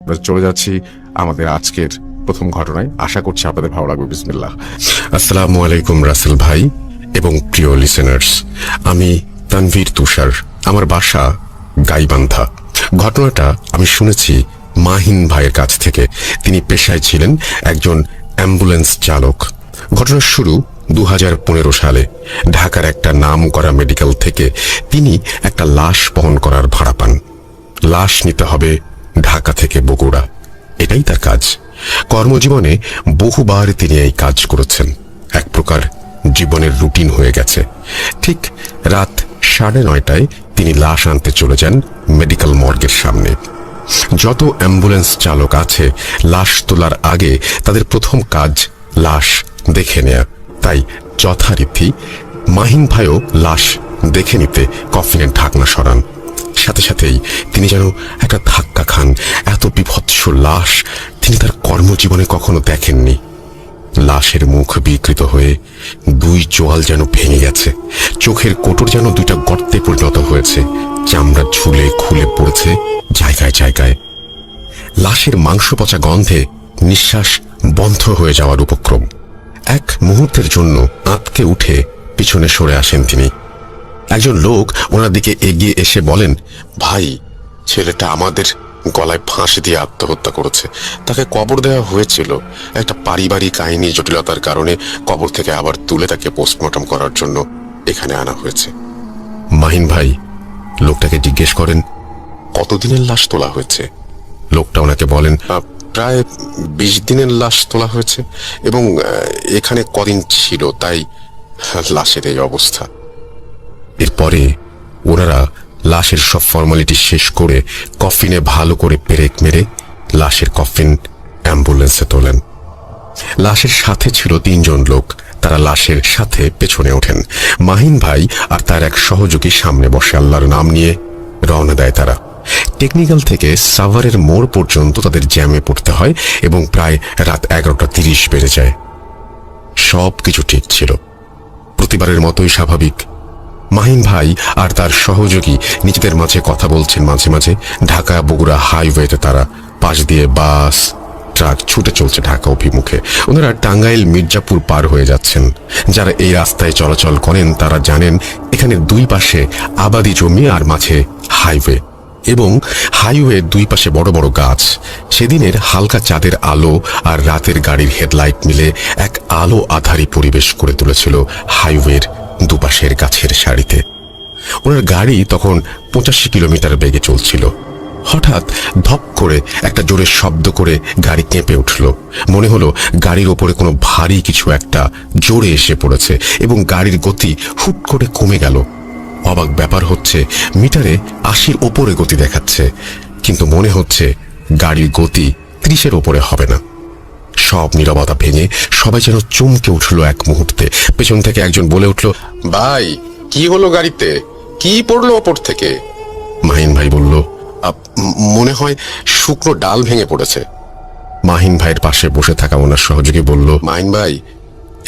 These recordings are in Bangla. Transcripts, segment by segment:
চলে যাচ্ছি আমাদের আজকের প্রথম ঘটনায়। আশা করছি আপনাদের ভালো লাগবে। বিসমিল্লাহ। আসসালামু আলাইকুম রাসেল ভাই এবং প্রিয় লিসেনার্স, আমি তানভীর তুষার। আমার বাসা গাইবান্ধা। ঘটনাটা আমি শুনেছি মাহিন ভাইয়ের কাছ থেকে। তিনি পেশায় ছিলেন একজন অ্যাম্বুলেন্স চালক। ঘটনার শুরু 2015 সালে। ঢাকার একটা নামকরা মেডিকেল থেকে তিনি একটা লাশ বহন করার ভাড়া পান। লাশ নিতে হবে ঢাকা থেকে বগুড়া, এটাই তার কাজ। কর্মজীবনে বহুবার তিনি এই কাজ করেছেন। এক প্রকার জীবনের রুটিন হয়ে গেছে। ঠিক রাত 9:30টায় তিনি লাশ আনতে চলে যান মেডিকেল মর্গের সামনে। যত অ্যাম্বুলেন্স চালক আছে, লাশ তোলার আগে তাদের প্রথম কাজ লাশ দেখে নেয়া। তাই যথারীতি মাহিন ভাইও লাশ দেখে নিতে কফিনের ঢাকনা সরান। সাথে সাথেই তিনি যেন একটা ধাক্কা খান। এত বিভৎস লাশ তিনি তার কর্মজীবনে কখনো দেখেননি। লাশের মুখ বিকৃত হয়ে দুই চোয়াল যেন ভেঙে গেছে, চোখের কোটর যেন দুইটা গর্তে পরিণত হয়েছে, চামড়া ঝুলে খুলে পড়েছে জায়গায় জায়গায়। লাশের মাংস পচা গন্ধে নিঃশ্বাস বন্ধ হয়ে যাওয়ার উপক্রম। এক মুহূর্তের জন্য আঁতকে উঠে পিছনে সরে আসেন তিনি। একজন লোক ওনার দিকে এগিয়ে এসে বলেন, ভাই, ছেলেটা আমাদের গলায় ফাঁস দিয়ে আত্মহত্যা করেছে। তাকে কবর দেওয়া হয়েছিল। একটা পারিবারিক আইনি জটিলতার কারণে কবর থেকে আবার তুলে তাকে পোস্টমর্টম করার জন্য এখানে আনা হয়েছে। মাহিন ভাই লোকটাকে জিজ্ঞেস করেন, কতদিনের লাশ তোলা হয়েছে? লোকটা ওনাকে বলেন, প্রায় 20 দিনের লাশ তোলা হয়েছে এবং এখানে কদিন ছিল, তাই লাশের এই অবস্থা। এরপরে ওনারা লাশের সব ফর্মালিটি শেষ করে কফিনে ভালো করে পেরেক মেরে লাশের কফিন অ্যাম্বুলেন্সে তোলেন। লাশের সাথে ছিল 3 জন লোক। তারা লাশের সাথে পেছনে ওঠেন। মাহিন ভাই আর তার এক সহযোগী সামনে বসে আল্লাহর নাম নিয়ে রওনা দেয় তারা। টেকনিক্যাল থেকে সাভারের মোড় পর্যন্ত তাদের জ্যামে পড়তে হয় এবং প্রায় রাত 11:30 বেজে যায়। সব কিছু ঠিক ছিল, প্রতিবারের মতোই স্বাভাবিক। মাহিন ভাই আর তার সহযোগী নিজেদের মাঝে কথা বলছেন। মাঝে মাঝে ঢাকা বগুড়া হাইওয়েতে তারা পাশ দিয়ে বাস ট্রাক ছুটে চলছে ঢাকা অভিমুখে। ওনারা টাঙ্গাইল মির্জাপুর পার হয়ে যাচ্ছেন। যারা এই রাস্তায় চলাচল করেন তারা জানেন এখানে দুই পাশে আবাদি জমি আর মাঝে হাইওয়ে, এবং হাইওয়ে দুই পাশে বড় বড় গাছ। সেদিনের হালকা চাঁদের আলো আর রাতের গাড়ির হেডলাইট মিলে এক আলো আধারী পরিবেশ করে তুলেছিল হাইওয়ের দুপাশের গাছের সারিতে। ওনার গাড়ি তখন 85 কিলোমিটার বেগে চলছিল। হঠাৎ ধপ করে একটা জোরে শব্দ করে গাড়ি কেঁপে উঠল। মনে হলো গাড়ির ওপরে কোনো ভারী কিছু একটা জোরে এসে পড়েছে এবং গাড়ির গতি হুট করে কমে গেল। অবাক ব্যাপার হচ্ছে, মিটারে 80-র ওপরে গতি দেখাচ্ছে, কিন্তু মনে হচ্ছে গাড়ির গতি 30-এর ওপরে হবে না। সব নীরবতা ভেঙে সবাই যেন চমকে উঠল এক মুহূর্তে। পেছন থেকে একজন বলে উঠল, ভাই, কি হলো গাড়িতে? কি পড়লো ওপর থেকে? মাহিন ভাই বলল, মনে হয় শুকনো ডাল ভেঙে পড়েছে। মাহিন ভাইয়ের পাশে বসে থাকা ওনার সহযোগী বলল, মাহিন ভাই,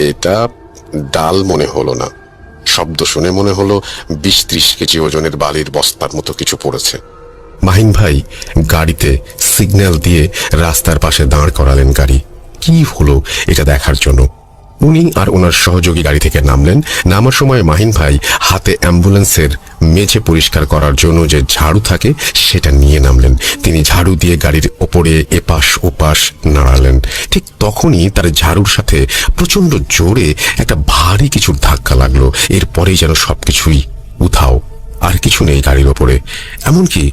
এটা ডাল মনে হলো না। শব্দ শুনে মনে হলো 20-30 কেজি ওজনের বালির বস্তার মতো কিছু পড়েছে। মাহিন ভাই গাড়িতে সিগন্যাল দিয়ে রাস্তার পাশে দাঁড় করালেন গাড়ি। কি হলো এটা দেখার জন্য। উনি আর ওনার সহযোগী গাড়ি থেকে নামলেন। নামার সময় মাহিন ভাই হাতে অ্যাম্বুলেন্সের মেঝে পরিষ্কার করার জন্য যে ঝাড়ু থাকে সেটা নিয়ে নামলেন। তিনি ঝাড়ু দিয়ে গাড়ির ওপরে এপাশ ওপাশ নাড়ালেন। ঠিক তখনই তার ঝাড়ুর সাথে প্রচন্ড জোরে একটা ভারী কিছুর ধাক্কা লাগলো। এরপরেই যেন সবকিছুই উধাও, আর কিছু নেই গাড়ির ওপরে। এমনকি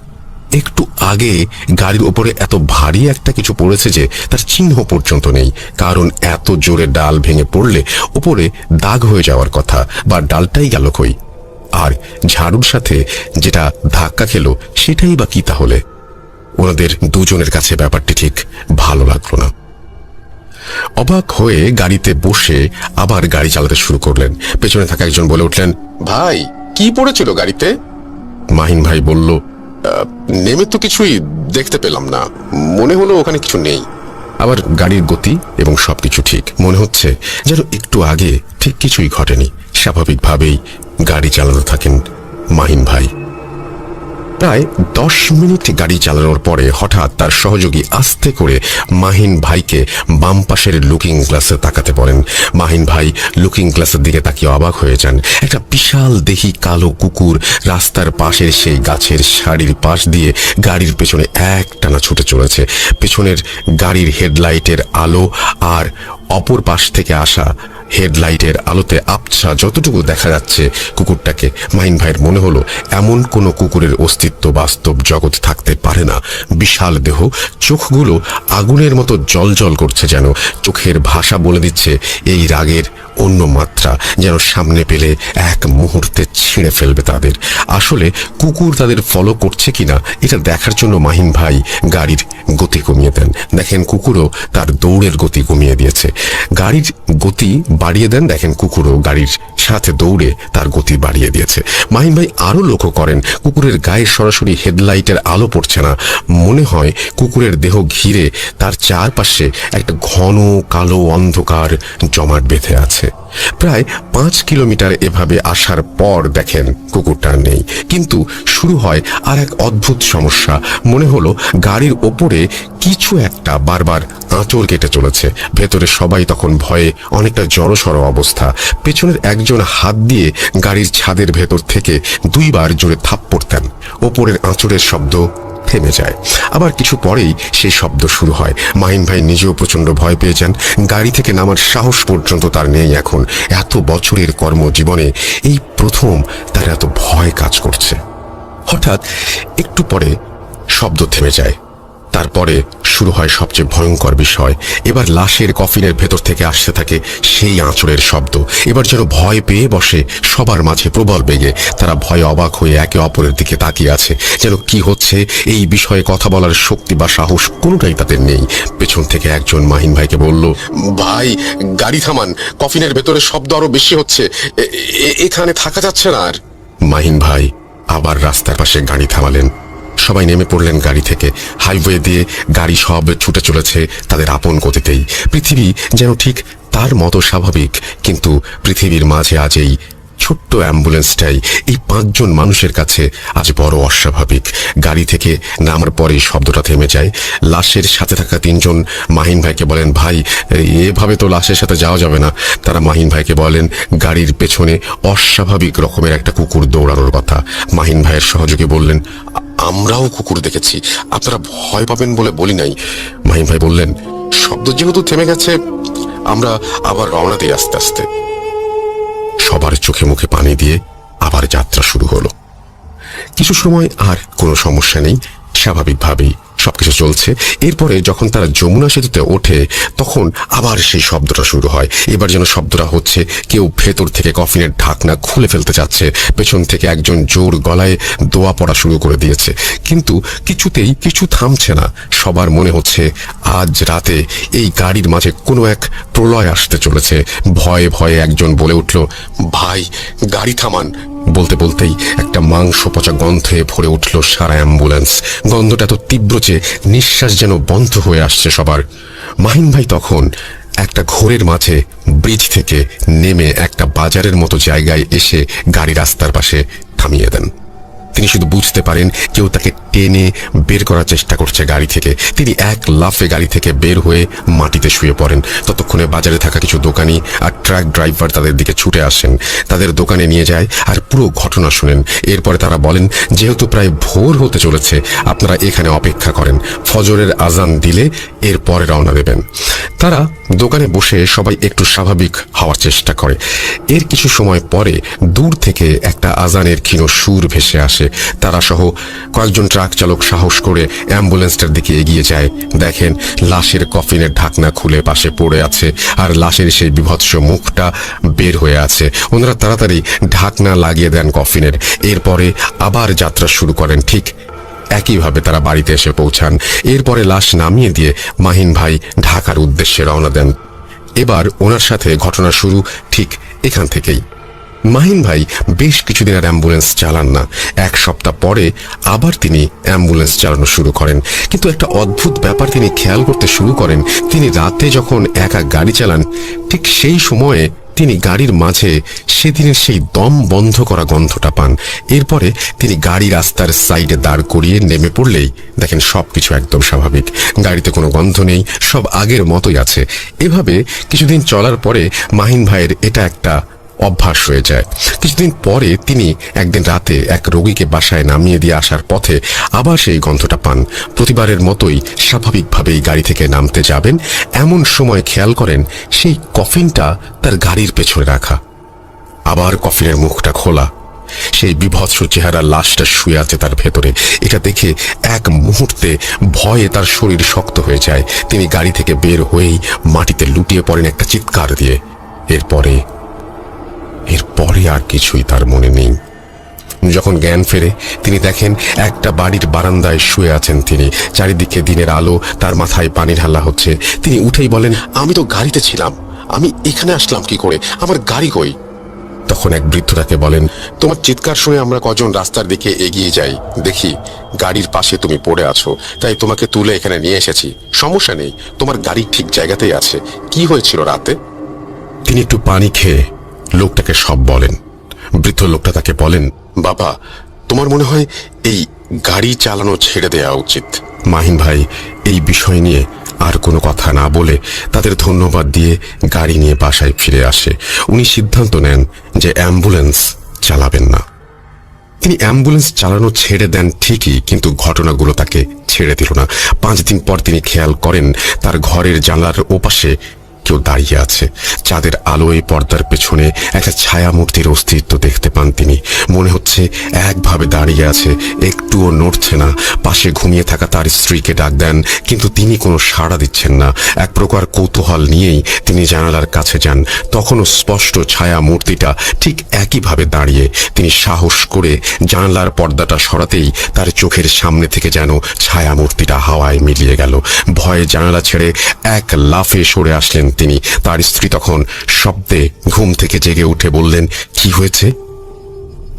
একটু আগে গাড়ির ওপরে এত ভারী একটা কিছু পড়েছে যে তার চিহ্ন পর্যন্ত নেই। কারণ এত জোরে ডাল ভেঙে পড়লে ওপরে দাগ হয়ে যাওয়ার কথা, বা ডালটাই গেল কই? আর ঝাড়ুর সাথে যেটা ধাক্কা খেলো সেটাই বা কি তাহলে? ওনাদের দুজনের কাছে ব্যাপারটি ঠিক ভালো লাগলো না। অবাক হয়ে গাড়িতে বসে আবার গাড়ি চালাতে শুরু করলেন। পেছনে থাকা একজন বলে উঠলেন, ভাই, কি পড়েছিল গাড়িতে? মাহিন ভাই বলল, নেমে তো কিছুই দেখতে পেলাম না, মনে হলো ওখানে কিছু নেই। আবার গাড়ির গতি এবং সবকিছু ঠিক, মনে হচ্ছে যেন একটু আগে ঠিক কিছুই ঘটেনি। স্বাভাবিকভাবেই গাড়ি চালাতে থাকেন মাহিন ভাই। প্রায় 10 মিনিট গাড়ি চালানোর পরে হঠাৎ তার সহযোগী আস্তে করে মাহিন ভাইকে বাম পাশের লুকিং গ্লাসে তাকাতে বলেন। মাহিন ভাই লুকিং গ্লাসের দিকে তাকিয়ে অবাক হয়ে যান। একটা বিশাল দেহি কালো কুকুর রাস্তার পাশের সেই গাছের সারির পাশ দিয়ে গাড়ির পেছনে একটানা ছুটে চলেছে। পেছনের গাড়ির হেডলাইটের আলো আর অপর পাশ থেকে আসা হেডলাইটের আলোতে আবছা যতটুকু দেখা যাচ্ছে কুকুরটাকে, মাহিন ভাইয়ের মনে হলো এমন কোনো কুকুরের অস্তিত্ব বাস্তব জগৎ থাকতে পারে না। বিশাল দেহ, চোখগুলো আগুনের মতো জ্বলজ্বল করছে, যেন চোখের ভাষা বলে দিচ্ছে এই রাগের অন্য মাত্রা যেন সামনে পেলে এক মুহূর্তে ছিঁড়ে ফেলবে তাদের। আসলে কুকুর তাদের ফলো করছে কিনা এটা দেখার জন্য মাহিন ভাই গাড়ির গতি কমিয়ে দেন। দেখেন কুকুরও তার দৌড়ের গতি কমিয়ে দিয়েছে। গাড়ির গতি বাড়িয়ে দেন, দেখেন কুকুরও গাড়ির সাথে দৌড়ে তার গতি বাড়িয়ে দিয়েছে। মাহিন ভাই আরো লক্ষ্য করেন কুকুরের গায়ে সরাসরি হেডলাইটের আলো পড়ছে না। মনে হয় কুকুরের দেহ ঘিরে তার চারপাশে একটা ঘন কালো অন্ধকার জমাট বেঁধে আছে। প্রায় 5 কিলোমিটার এভাবে আসার পর দেখেন কুকুরটা নেই, কিন্তু শুরু হয় আর এক অদ্ভুত সমস্যা। মনে হলো গাড়ির ওপরে কিছু একটা বারবার আঁচড় কেটে চলেছে। ভেতরে সবাই তখন ভয়ে অনেকটা জড়সড় অবস্থা। পেছনের একজন হাত দিয়ে গাড়ির ছাদের ভেতর থেকে 2 বার জোরে থাপ্পড় দেন। ওপরের আঁচড়ের শব্দ থেমে যায়, আবার কিছু পরেই সেই শব্দ শুরু হয়। মাহিন ভাই নিজেও প্রচন্ড ভয় পেয়ে যান। গাড়ি থেকে নামার সাহস পর্যন্ত তার নেই এখন। এত বছরের কর্মজীবনে এই প্রথম তার এত ভয় কাজ করছে। হঠাৎ একটু পরে শব্দ থেমে যায়। তারপরে শুরু হয় সবচেয়ে ভয়ঙ্কর বিষয়। এবার লাশের কফিনের ভেতর থেকে আসতে থাকে সেই আঁচড়ের শব্দ। এবার যেন ভয় পেয়ে বসে সবার মাঝে প্রবল বেগে। তারা ভয়ে অবাক হয়ে একে অপরের দিকে তাকিয়ে আছে, যেন কি হচ্ছে এই বিষয়ে কথা বলার শক্তি বা সাহস কোনোটাই তাদের নেই। পেছন থেকে একজন মাহিন ভাইকে বলল, ভাই গাড়ি থামান, কফিনের ভেতরে শব্দ আরো বেশি হচ্ছে, এখানে থাকা যাচ্ছে না আর। মাহিন ভাই আবার রাস্তার পাশে গাড়ি থামালেন। সবাই নেমে পড়লেন গাড়ি থেকে। হাইওয়ে দিয়ে গাড়ি সব ছুটে চলেছে তাদের আপন গতিতেই। পৃথিবী যেন ঠিক তার মতো স্বাভাবিক, কিন্তু পৃথিবীর মাঝে আজ এই ছোট্ট অ্যাম্বুলেন্সটাই এই 5 জন মানুষের কাছে আজ বড় অস্বাভাবিক। গাড়ি থেকে নামার পরে শব্দটা থেমে যায়। লাশের সাথে থাকা 3 জন মাহিন ভাইকে বলেন, ভাই এভাবে তো লাশের সাথে যাওয়া যাবে না। তারা মাহিন ভাইকে বলেন গাড়ির পেছনে অস্বাভাবিক রকমের একটা কুকুর দৌড়ানোর কথা। মাহিন ভাইয়ের সহযোগী বললেন, আমরাও কুকুর দেখেছি, আপনারা ভয় পাবেন বলে বলি নাই। মাহিন ভাই বললেন, শব্দ যেহেতু থেমে গেছে আমরা আবার রওনা দিই আস্তে আস্তে। সবার চোখে মুখে পানি দিয়ে আবার যাত্রা শুরু হলো। কিছু সময় আর কোনো সমস্যা নেই, স্বাভাবিকভাবেই সবকিছু চলছে। এরপরে যখন তারা যমুনা সেতুতে ওঠে তখন আবার সেই শব্দটা শুরু হয়। এবার যেন শব্দটা হচ্ছে কেউ ভেতর থেকে কফিনের ঢাকনা খুলে ফেলতে চাচ্ছে। পেছন থেকে একজন জোর গলায় দোয়া পড়া শুরু করে দিয়েছে, কিন্তু কিছুতেই কিছু থামছে না। সবার মনে হচ্ছে আজ রাতে এই গাড়ির মাঝে কোনো এক প্রলয় আসতে চলেছে। ভয়ে ভয়ে একজন বলে উঠল, ভাই গাড়ি থামান। বলতে বলতেই একটা মাংস পচা গন্ধে ভরে উঠল সারা অ্যাম্বুলেন্স। গন্ধটা এত তীব্র যে নিঃশ্বাস যেন বন্ধ হয়ে আসছে সবার। মাহিন ভাই তখন একটা ঘোরের মাঝে ব্রিজ থেকে নেমে একটা বাজারের মতো জায়গায় এসে গাড়ি রাস্তার পাশে থামিয়ে দেন। তিনি শুধু বুঝতে পারেন কেউ তাকে টেনে বের করার চেষ্টা করছে গাড়ি থেকে। তিনি এক লাফে গাড়ি থেকে বের হয়ে মাটিতে শুয়ে পড়েন। ততক্ষণে বাজারে থাকা কিছু দোকানি আর ট্রাক ড্রাইভার তাদের দিকে ছুটে আসেন, তাদের দোকানে নিয়ে যায় আর পুরো ঘটনা শুনেন। এরপরে তারা বলেন, যেহেতু প্রায় ভোর হতে চলেছে আপনারা এখানে অপেক্ষা করেন, ফজরের আজান দিলে এরপরে রওনা দেবেন। তারা দোকানে বসে সবাই একটু স্বাভাবিক হওয়ার চেষ্টা করে। এর কিছু সময় পরে দূর থেকে একটা আজানের ক্ষীণ সুর ভেসে আসে। তারা সহ কয়েকজন ট্রাক চালক সাহস করে অ্যাম্বুলেন্সটার দিকে এগিয়ে যায়। দেখেন লাশের কফিনের ঢাকনা খুলে পাশে পড়ে আছে আর লাশের সেই বিভৎস মুখটা বের হয়ে আছে। ওনারা তাড়াতাড়ি ঢাকনা লাগিয়ে দেন কফিনের। এরপরে আবার যাত্রা শুরু করেন। ঠিক একইভাবে তারা বাড়িতে এসে পৌঁছান। এরপরে লাশ নামিয়ে দিয়ে মাহিন ভাই ঢাকার উদ্দেশ্যে রওনা দেন। এবার ওনার সাথে ঘটনা শুরু ঠিক এখান থেকেই। মাহিন ভাই বেশ কিছুদিন আর অ্যাম্বুলেন্স চালান না। 1 সপ্তাহ পরে আবার তিনি অ্যাম্বুলেন্স চালানো শুরু করেন, কিন্তু একটা অদ্ভুত ব্যাপার তিনি খেয়াল করতে শুরু করেন। তিনি রাতে যখন একা গাড়ি চালান ঠিক সেই সময়ে তিনি গাড়ির মাঝে সেদিনের সেই দম বন্ধ করা গন্ধটা পান। এরপরে তিনি গাড়ি রাস্তার সাইডে দাঁড় করিয়ে নেমে পড়লেই দেখেন সবকিছু একদম স্বাভাবিক, গাড়িতে কোনো গন্ধ নেই, সব আগের মতোই আছে। এভাবে কিছুদিন চলার পরে মাহিন ভাইয়ের এটা একটা অভ্যাস হয়ে যায়। কিছুদিন পরে তিনি একদিন রাতে এক রোগীকে বাসায় নামিয়ে দিয়ে আসার পথে আবার সেই গন্ধটা পান। প্রতিবারের মতোই স্বাভাবিকভাবেই গাড়ি থেকে নামতে যাবেন, এমন সময় খেয়াল করেন সেই কফিনটা তার গাড়ির পেছনে রাখা। আবার কফিনের মুখটা খোলা, সেই বিভৎস চেহারার লাশটা শুয়ে আছে তার ভেতরে। এটা দেখে এক মুহূর্তে ভয়ে তার শরীর শক্ত হয়ে যায়। তিনি গাড়ি থেকে বের হয়েই মাটিতে লুটিয়ে পড়েন একটা চিৎকার দিয়ে। এরপরে আর কিছুই তার মনে নেই। যখন জ্ঞান ফেরে তিনি দেখেন একটা বাড়ির বারান্দায় শুয়ে আছেন তিনি। চারিদিকে দিনের আলো, তার মাথায় পানি ঢালা হচ্ছে। তিনি উঠেই বলেন, আমি তো গাড়িতে ছিলাম, আমি এখানে আসলাম কি করে, আমার গাড়ি কই? তখন এক বৃদ্ধ তাকে বলেন, তোমার চিৎকার শুনে আমরা কজন রাস্তার দিকে এগিয়ে যাই, দেখি গাড়ির পাশে তুমি পড়ে আছো, তাই তোমাকে তুলে এখানে নিয়ে এসেছি। সমস্যা নেই, তোমার গাড়ি ঠিক জায়গাতেই আছে। কি হয়েছিল রাতে? তিনি একটু পানি খেয়ে লোকটাকে সব বলেন। বৃদ্ধ লোকটা তাকে বলেন, বাবা, তোমার মনে হয় এই গাড়ি চালানো ছেড়ে দেওয়া উচিত। মাহিন ভাই এই বিষয় নিয়ে আর কোনো কথা না বলে তাদের ধন্যবাদ দিয়ে গাড়ি নিয়ে বাসায় ফিরে আসে। উনি সিদ্ধান্ত নেন যে অ্যাম্বুলেন্স চালাবেন না। তিনি অ্যাম্বুলেন্স চালানো ছেড়ে দেন ঠিকই, কিন্তু ঘটনাগুলো তাকে ছেড়ে দিল না। 5 দিন পর তিনি খেয়াল করেন তার ঘরের জানলার ওপাশে কেউ দাঁড়িয়ে আছে। চাঁদের আলোয় পর্দার পেছনে একটা ছায়া মূর্তির অস্তিত্ব দেখতে পান তিনি। মনে হচ্ছে একভাবে দাঁড়িয়ে আছে, একটুও নড়ছে না। পাশে ঘুমিয়ে থাকা তার স্ত্রীকে ডাক দেন, কিন্তু তিনি কোনো সাড়া দিচ্ছেন না। এক প্রকার কৌতূহল নিয়েই তিনি জানালার কাছে যান। তখনও স্পষ্ট ছায়া মূর্তিটা ঠিক একইভাবে দাঁড়িয়ে। তিনি সাহস করে জানালার পর্দাটা সরাতেই তার চোখের সামনে থেকে যেন ছায়া মূর্তিটা হাওয়ায় মিলিয়ে গেল। ভয়ে জানালা ছেড়ে এক লাফে সরে আসলেন তিনি। তার স্ত্রী তখন শব্দে ঘুম থেকে জেগে উঠে বললেন, কি হয়েছে?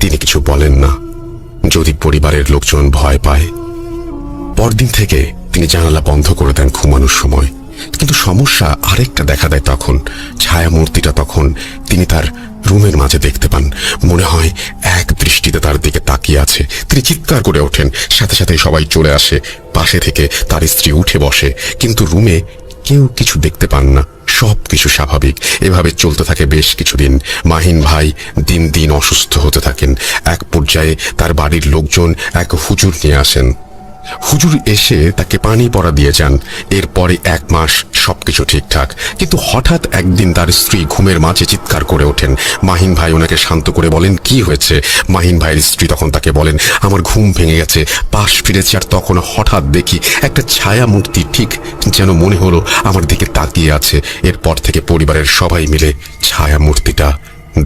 তিনি কিছু বলেন না, যদি পরিবারের লোকজন ভয় পায়। পরদিন থেকে তিনি জানালা বন্ধ করে দেন ঘুমানোর সময়। কিন্তু সমস্যা আরেকটা দেখা দেয় তখন। ছায়া মূর্তিটা তখন তিনি তার রুমের মাঝে দেখতে পান। মনে হয় এক দৃষ্টিতে তার দিকে তাকিয়ে আছে। তিনি চিৎকার করে ওঠেন, সাথে সাথে সবাই চলে আসে। পাশে থেকে তার স্ত্রী উঠে বসে, কিন্তু রুমে কেউ কিছু দেখতে পান না, সব কিছু স্বাভাবিক। এভাবে চলতে থাকে বেশ কিছুদিন। মাহিন ভাই দিন দিন অসুস্থ হতে থাকেন। এক পর্যায়ে তার বাড়ির লোকজন এক হুজুর নিয়ে আসেন। হুজুর এসে তাকে পানি পড়া দিয়ে যান। এরপরে 1 মাস সবকিছু ঠিকঠাক, কিন্তু হঠাৎ একদিন তার স্ত্রী ঘুমের মাঝে চিৎকার করে ওঠেন। মাহিন ভাই ওনাকে শান্ত করে বলেন, কি হয়েছে? মাহিন ভাইয়ের স্ত্রী তখন তাকে বলেন, আমার ঘুম ভেঙে গেছে, পাশ ফিরেছি, আর তখন হঠাৎ দেখি একটা ছায়া মূর্তি ঠিক যেন মনে হলো আমার দিকে তাকিয়ে আছে। এরপর থেকে পরিবারের সবাই মিলে ছায়া মূর্তিটা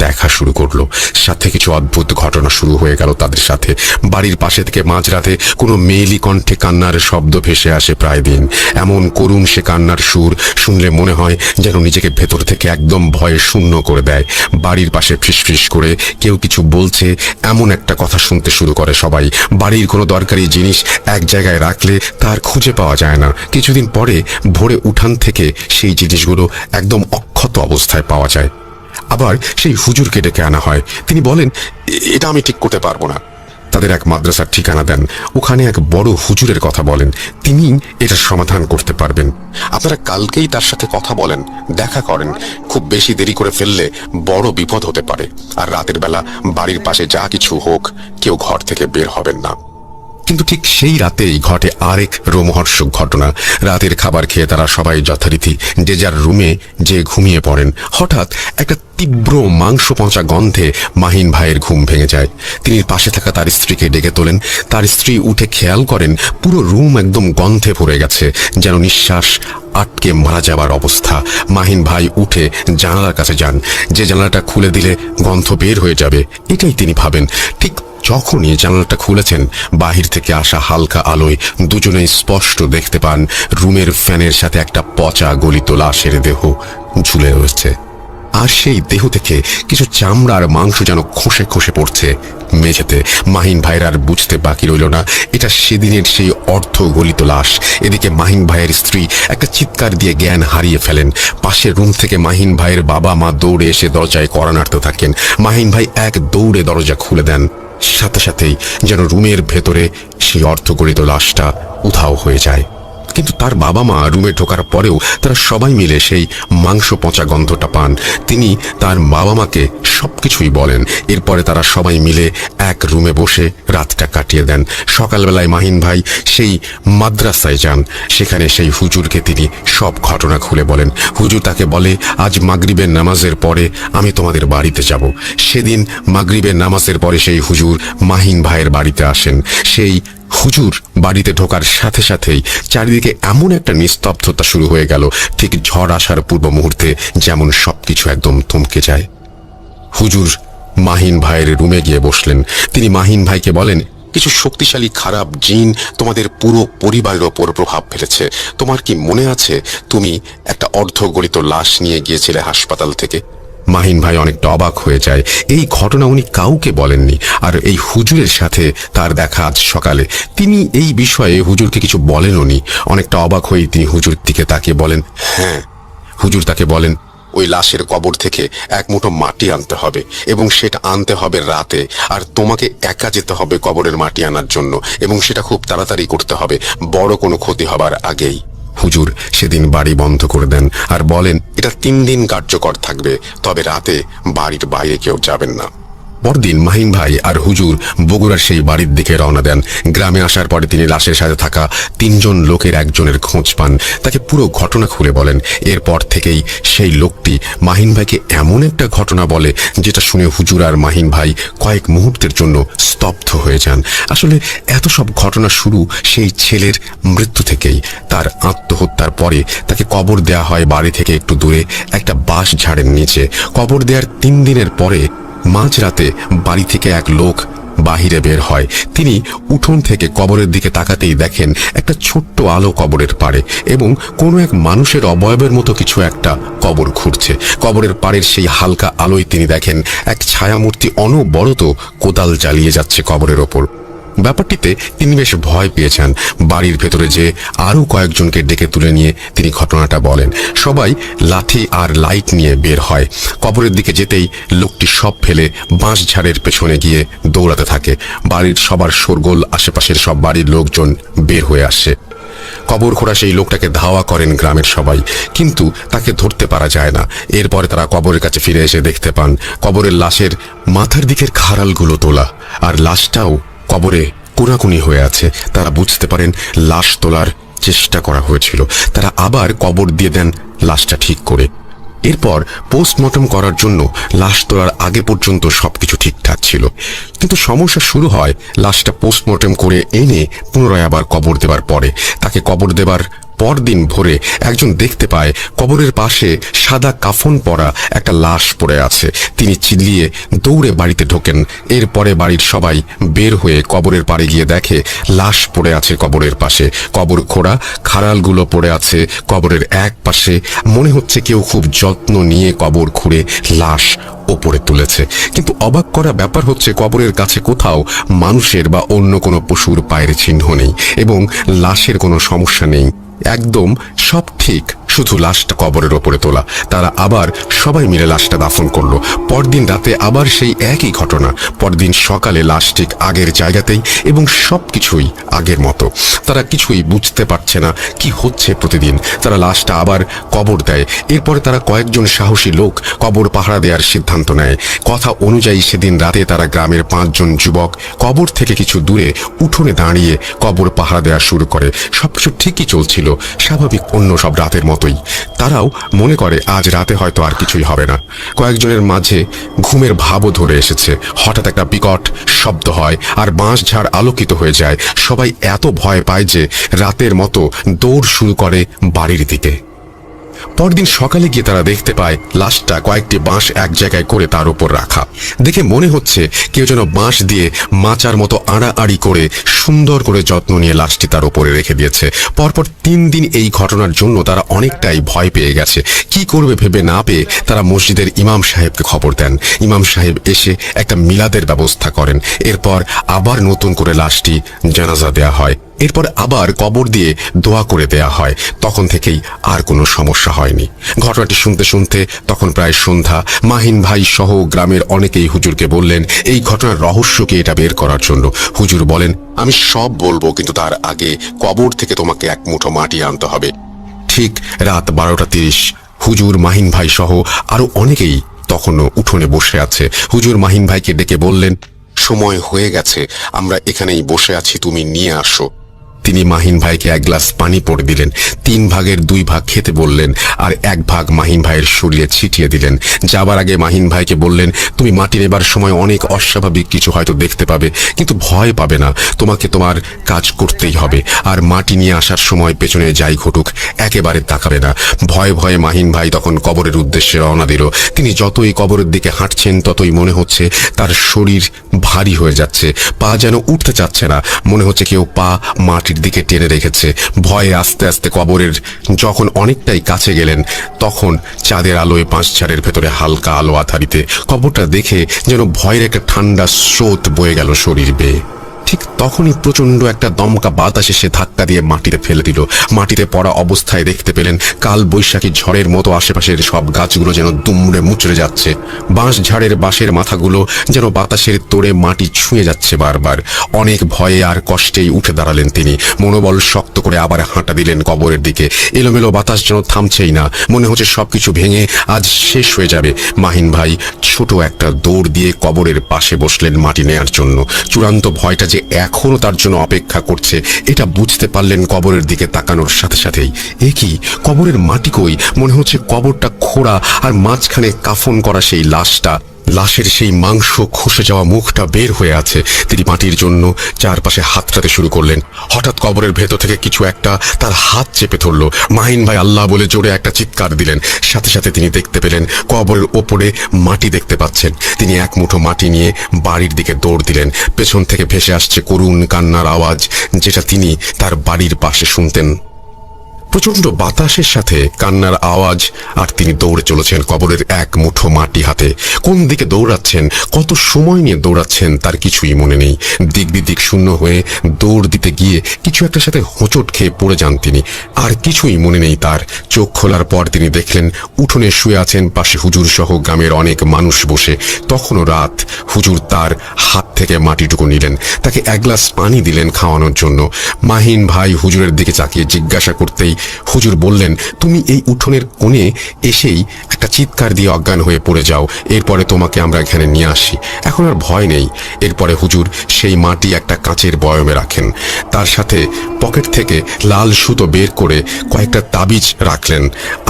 দেখা শুরু করলো। সাথে কিছু অদ্ভুত ঘটনা শুরু হয়ে গেল তাদের সাথে। বাড়ির পাশে থেকে মাঝরাতে কোনো মেয়েলি কণ্ঠে কান্নার শব্দ ভেসে আসে প্রায় দিন। এমন করুণ সে কান্নার সুর শুনলে মনে হয় যেন নিজেকে ভেতর থেকে একদম ভয়ে শূন্য করে দেয়। বাড়ির পাশে ফিসফিস করে কেউ কিছু বলছে, এমন একটা কথা শুনতে শুরু করে সবাই। বাড়ির কোনো দরকারি জিনিস এক জায়গায় রাখলে তার খুঁজে পাওয়া যায় না। কিছুদিন পরে ভোরে উঠান থেকে সেই জিনিসগুলো একদম অক্ষত অবস্থায় পাওয়া যায়। আবার সেই হুজুরকে ডেকে আনা হয়। তিনি বলেন, এটা আমি ঠিক করতে পারবো না। তাদের এক মাদ্রাসার ঠিকানা দেন, ওখানে এক বড় হুজুরের কথা বলেন, তিনি এটা সমাধান করতে পারবেন। আপনারা কালকেই তার সাথে কথা বলেন, দেখা করেন। খুব বেশি দেরি করে ফেললে বড় বিপদ হতে পারে। আর রাতের বেলা বাড়ির পাশে যা কিছু হোক, কেউ ঘর থেকে বের হবেন না। কিন্তু ঠিক সেই রাতেই ঘটে আরেক রোমহর্ষক ঘটনা। রাতের খাবার খেয়ে তারা সবাই যথারীতি যে যার রুমে যে ঘুমিয়ে পড়েন। হঠাৎ একটা তীব্র মাংস পচা গন্ধে মাহিন ভাইয়ের ঘুম ভেঙে যায়। তিনি পাশে থাকা তার স্ত্রীকে ডেকে তোলেন। তার স্ত্রী উঠে খেয়াল করেন পুরো রুম একদম গন্ধে ভরে গেছে, যেন নিঃশ্বাস আটকে মারা যাবার অবস্থা। মাহিন ভাই উঠে জানালার কাছে যান, যে জানালাটা খুলে দিলে গন্ধ বের হয়ে যাবে, এটাই তিনি ভাবেন। ঠিক যখনই জানালাটা খুলেছেন, বাহির থেকে আসা হালকা আলোয় দুজনেই স্পষ্ট দেখতে পান রুমের ফ্যানের সাথে একটা পচা গলিত লাশের দেহ ঝুলে রয়েছে। আর সেই দেহ থেকে কিছু চামড়া আর মাংস যেন খসে খসে পড়ছে মেঝেতে। মাহিন ভাইয়ের আর বুঝতে বাকি রইল না এটা সেদিনের সেই অর্ধ গলিত লাশ। এদিকে মাহিন ভাইয়ের স্ত্রী একটা চিৎকার দিয়ে জ্ঞান হারিয়ে ফেলেন। পাশের রুম থেকে মাহিন ভাইয়ের বাবা মা দৌড়ে এসে দরজায় কড়া নাড়তে থাকেন। মাহিন ভাই এক দৌড়ে দরজা খুলে দেন। সাথে সাথেই যেন রুমের ভেতরে সেই অর্ধগলিত লাশটা উধাও হয়ে যায়। কিন্তু তার বাবা মা রুমে ঢোকার পরেও তারা সবাই মিলে সেই মাংস পচা গন্ধটা পান। তিনি তার বাবা মাকে সবকিছুই বলেন। এরপরে তারা সবাই মিলে এক রুমে বসে রাতটা কাটিয়ে দেন। সকালবেলায় মাহিন ভাই সেই মাদ্রাসায় যান। সেখানে সেই হুজুরকে তিনি সব ঘটনা খুলে বলেন। হুজুর তাকে বলে, আজ মাগরিবের নামাজের পরে আমি তোমাদের বাড়িতে যাব। সেদিন মাগরিবের নামাজের পরে সেই হুজুর মাহিন ভাইয়ের বাড়িতে আসেন। সেই হুজুর বাড়িতে ঢোকার সাথে সাথেই চারিদিকে এমন একটা নিস্তব্ধতা শুরু হয়ে গেল, ঠিক ঝড় আসার পূর্ব মুহূর্তে যেমন সবকিছু একদম থমকে যায়। হুজুর মাহিন ভাইয়ের রুমে গিয়ে বসলেন। তিনি মাহিন ভাইকে বলেন, কিছু শক্তিশালী খারাপ জিন তোমাদের পুরো পরিবারের ওপর প্রভাব ফেলেছে। তোমার কি মনে আছে তুমি একটা অর্ধগলিত লাশ নিয়ে গিয়েছিলে হাসপাতাল থেকে? মাহিন ভাই অনেকটা অবাক হয়ে যায়। এই ঘটনা উনি কাউকে বলেননি। আর এই হুজুরের সাথে তার দেখা আজ সকালে। তিনি এই বিষয়ে হুজুরকে কিছু বলেননি। অনেকটা অবাক হয়ে তিনি হুজুর দিকে তাকিয়ে বলেন, হ্যাঁ। হুজুর তাকে বলেন, ওই লাশের কবর থেকে এক মুঠো মাটি আনতে হবে এবং সেটা আনতে হবে রাতে। আর তোমাকে একা যেতে হবে কবরের মাটি আনার জন্য এবং সেটা খুব তাড়াতাড়ি করতে হবে, বড় কোনো ক্ষতি হবার আগেই। হুজুর সেদিন বাড়ি বন্ধ করে দেন আর বলেন, এটা 3 দিন কার্যকর থাকবে, তবে রাতে বাড়ির বাইরে কেউ যাবেন না। পরদিন মাহিন ভাই আর হুজুর বগুড়ার সেই বাড়ির দিকে রওনা দেন। গ্রামে আসার পরে তিনি লাশের সাথে থাকা 3 জন লোকের একজনের খোঁজ পান। তাকে পুরো ঘটনা খুলে বলেন। এরপর থেকেই সেই লোকটি মাহিন ভাইকে এমন একটা ঘটনা বলে যেটা শুনে হুজুর আর মাহিন ভাই কয়েক মুহূর্তের জন্য স্তব্ধ হয়ে যান। আসলে এত সব ঘটনা শুরু সেই ছেলের মৃত্যু থেকেই। তার আত্মহত্যার পরে তাকে কবর দেয়া হয় বাড়ি থেকে একটু দূরে একটা বাঁশ ঝাড়ের নিচে। কবর দেওয়ার 3 দিনের পরে মাঝরাতে বাড়ি থেকে এক লোক বাহিরে বের হয়। তিনি উঠোন থেকে কবরের দিকে তাকাতেই দেখেন একটা ছোট্ট আলো কবরের পাড়ে এবং কোনো এক মানুষের অবয়বের মতো কিছু একটা কবর ঘুরছে। কবরের পাড়ের সেই হালকা আলোয় তিনি দেখেন এক ছায়ামূর্তি অনবরত কোদাল জ্বালিয়ে যাচ্ছে কবরের ওপর। ব্যাপারটিতে তিনি বেশ ভয় পেয়েছেন। বাড়ির ভেতরে যে আরো কয়েকজনকে ডেকে তুলে নিয়ে তিনি ঘটনাটা বলেন। সবাই লাঠি আর লাইট নিয়ে বের হয়। কবরের দিকে যেতেই লোকটি সব ফেলে বাঁশঝাড়ের পেছনে গিয়ে দৌড়াতে থাকে। বাড়ির সবার শোরগোল, আশেপাশের সব বাড়ির লোকজন বের হয়ে আসে। কবর খোঁড়া সেই লোকটাকে ধাওয়া করেন গ্রামের সবাই, কিন্তু তাকে ধরতে পারা যায় না। এরপরে তারা কবরের কাছে ফিরে এসে দেখতে পান কবরের লাশের মাথার দিকের খাড়ালগুলো তোলা আর লাশটাও কবরে কোনাকুনি হয়ে আছে। তারা বুঝতে পারেন লাশ তোলার চেষ্টা করা হয়েছিল। তারা আবার কবর দিয়ে দেন লাশটা ঠিক করে। এরপর পোস্টমর্টম করার জন্য লাশ তোলার আগে পর্যন্ত সবকিছু ঠিকঠাক ছিল, কিন্তু সমস্যা শুরু হয় লাশটা পোস্টমর্টম করে এনে পুনরায় আবার কবর দেবার পরে। তাকে কবর দেবার পরদিন ভোরে একজন দেখতে পায় কবরের পাশে সাদা কাফন পরা একটা লাশ পড়ে আছে। তিনি চিল্লিয়ে দৌড়ে বাড়িতে ঢোকেন। এরপরে বাড়ির সবাই বের হয়ে কবরের পাড়ে গিয়ে দেখে লাশ পড়ে আছে কবরের পাশে। কবর খোঁড়া খাড়ালগুলো পড়ে আছে কবরের এক পাশে। মনে হচ্ছে কেউ খুব যত্ন নিয়ে কবর খুঁড়ে লাশ ওপরে তুলেছে। কিন্তু অবাক করা ব্যাপার হচ্ছে কবরের কাছে কোথাও মানুষের বা অন্য কোনো পশুর পায়ের চিহ্ন নেই এবং লাশের কোনো সমস্যা নেই। একদম সব ঠিক, শুধু লাশটা কবরের ওপরে তোলা। তারা আবার সবাই মিলে লাশটা দাফন করলো। পরদিন রাতে আবার সেই একই ঘটনা। পরদিন সকালে লাশ ঠিক আগের জায়গাতেই এবং সবকিছুই আগের মতো। তারা কিছুই বুঝতে পারছে না কি হচ্ছে। প্রতিদিন তারা লাশটা আবার কবর দেয়। এরপরে তারা কয়েকজন সাহসী লোক কবর পাহারা দেওয়ার সিদ্ধান্ত নেয়। কথা অনুযায়ী সেদিন রাতে তারা গ্রামের 5 জন যুবক কবর থেকে কিছু দূরে উঠোনে দাঁড়িয়ে কবর পাহারা দেওয়া শুরু করে। সবকিছু ঠিকই চলছিল, স্বাভাবিক অন্য সব রাতের মতোই। তারাও মনে করে আজ রাতে হয়তো আর কিছুই হবে না। কয়েকজনের মাঝে ঘুমের ভাবও ধরে এসেছে। হঠাৎ একটা বিকট শব্দ হয় আর বাঁশঝাড় আলোকিত হয়ে যায়। সবাই এত ভয় পায় যে রাতের মতো দৌড় শুরু করে বাড়ির দিকে। পরদিন সকালে গিয়ে তারা দেখতে পায় লাশটা কয়েকটি বাঁশ এক জায়গায় করে তার উপর রাখা। দেখে মনে হচ্ছে কেউ যেন বাঁশ দিয়ে মাচার মতো আড়াআড়ি করে সুন্দর করে যত্ন নিয়ে লাশটি তার উপরে রেখে দিয়েছে। পরপর 3 দিন এই ঘটনার জন্য তারা অনেকটাই ভয় পেয়ে গেছে। কি করবে ভেবে না পেয়ে তারা মসজিদের ইমাম সাহেবকে খবর দেন। ইমাম সাহেব এসে একটা মিলাদের ব্যবস্থা করেন। এরপর আবার নতুন করে লাশটি জানাজা দেয়া হয়। এরপর আবার কবর দিয়ে দোয়া করে দেয়া হয়। তখন থেকেই আর কোনো সমস্যা হয়নি। ঘটনাটি শুনতে শুনতে তখন প্রায় সন্ধ্যা। মাহিন ভাই সহ গ্রামের অনেকেই হুজুরকে বললেন এই ঘটনার রহস্যকে এটা বের করার জন্য। হুজুর বলেন, আমি সব বলবো, কিন্তু তার আগে কবর থেকে তোমাকে এক মুঠো মাটি আনতে হবে। ঠিক রাত 12:30 হুজুর, মাহিন ভাই সহ আরো অনেকেই তখনও উঠোনে বসে আছে। হুজুর মাহিন ভাইকে ডেকে বললেন, সময় হয়ে গেছে, আমরা এখানেই বসে আছি, তুমি নিয়ে আসো। তিনি মাহিন ভাইকে এক গ্লাস পানি পড়ে দিলেন। 3 ভাগের 2 ভাগ খেতে বললেন আর 1 ভাগ মাহিন ভাইয়ের শরীরে ছিটিয়ে দিলেন। যাবার আগে মাহিন ভাইকে বললেন, তুমি মাটি নেবার সময় অনেক অস্বাভাবিক কিছু হয়তো দেখতে পাবে, কিন্তু ভয় পাবে না, তোমাকে তোমার কাজ করতেই হবে। আর মাটি নিয়ে আসার সময় পেছনে যাই ঘটুক একেবারে তাকাবে না। ভয়ে ভয়ে মাহিন ভাই তখন কবরের উদ্দেশ্যে রওনা দিল। তিনি যতই কবরের দিকে হাঁটছেন ততই মনে হচ্ছে তার শরীর ভারী হয়ে যাচ্ছে, পা যেন উঠতে চাচ্ছে না, মনে হচ্ছে কেউ পা মাটির দিকে টেনে রেখেছে। ভয়ে আস্তে আস্তে কবরের যখন অনেকটাই কাছে গেলেন তখন চাঁদের আলোয় পাঁচঝাড়ের ভেতরে হালকা আলো আধারিতে কবরটা দেখে যেন ভয়ের একটা ঠান্ডা স্রোত বয়ে গেল শরীর বেয়ে। ঠিক তখনই প্রচন্ড একটা দমকা বাতাস এসে ধাক্কা দিয়ে মাটিতে ফেলে দিল। মাটিতে পড়া অবস্থায় দেখতে পেলেন কাল বৈশাখী ঝড়ের মতো আশেপাশের সব গাছগুলো যেন দুমড়ে মুচড়ে যাচ্ছে। বাঁশ ঝাড়ের বাঁশের মাথাগুলো যেন বাতাসের তোড়ে মাটি ছুঁয়ে যাচ্ছে বারবার। অনেক ভয়ে আর কষ্টেই উঠে দাঁড়ালেন তিনি। মনোবল শক্ত করে আবার হাঁটা দিলেন কবরের দিকে। এলোমেলো বাতাস যেন থামছেই না, মনে হচ্ছে সবকিছু ভেঙে আজ শেষ হয়ে যাবে। মাহিন ভাই ছোট একটা দৌড় দিয়ে কবরের পাশে বসলেন মাটি নেয়ার জন্য। চূড়ান্ত ভয়টা যে এখনো তার জন্য অপেক্ষা করছে এটা বুঝতে পারলেন কবরের দিকে তাকানোর সাথে সাথেই। এ কি, কবরের মাটি কই? মনে হচ্ছে কবরটা খোঁড়া আর মাঝখানে কাফন করা সেই লাশটা, লাশের সেই মাংস খসে যাওয়া মুখটা বের হয়ে আছে। তিনি মাটির জন্য চারপাশে হাতড়াতে শুরু করলেন। হঠাৎ কবরের ভেতর থেকে কিছু একটা তার হাত চেপে ধরল। মাহিন ভাই আল্লাহ বলে জোরে একটা চিৎকার দিলেন। সাথে সাথে তিনি দেখতে পেলেন কবরের ওপরে মাটি দেখতে পাচ্ছেন। তিনি এক মুঠো মাটি নিয়ে বাড়ির দিকে দৌড় দিলেন। পেছন থেকে ভেসে আসছে করুণ কান্নার আওয়াজ, যেটা তিনি তার বাড়ির পাশে শুনতেন। প্রচন্ড বাতাসের সাথে কান্নার আওয়াজ, আর তিনি দৌড়ে চলেছেন কবরের এক মুঠো মাটি হাতে। কোন দিকে দৌড়াচ্ছেন, কত সময় নিয়ে দৌড়াচ্ছেন তার কিছুই মনে নেই। দিক বিদিক শূন্য হয়ে দৌড় দিতে গিয়ে কিছু একটা সাথে হোঁচট খেয়ে পড়ে যান তিনি। আর কিছুই মনে নেই তার। চোখ খোলার পর তিনি দেখলেন উঠোনে শুয়ে আছেন পাশে হুজুর সহ গ্রামের অনেক মানুষ বসে। তখনও রাত। হুজুর তার হাত থেকে মাটিটুকু নিলেন, তাকে 1 গ্লাস পানি দিলেন খাওয়ানোর জন্য। মাহিন ভাই হুজুরের দিকে তাকিয়ে জিজ্ঞাসা করতেই হুজুর বললেন, তুমি এই উঠোনের কোণে এসেই একটা চিৎকার দিয়ে অজ্ঞান হয়ে পড়ে যাও, এরপরে তোমাকে আমরা এখানে নিয়ে আসি, এখন আর ভয় নেই। এরপরে হুজুর সেই মাটি একটা কাঁচের বয়মে রাখেন। তার সাথে পকেট থেকে লাল সুতো বের করে কয়েকটা তাবিজ রাখলেন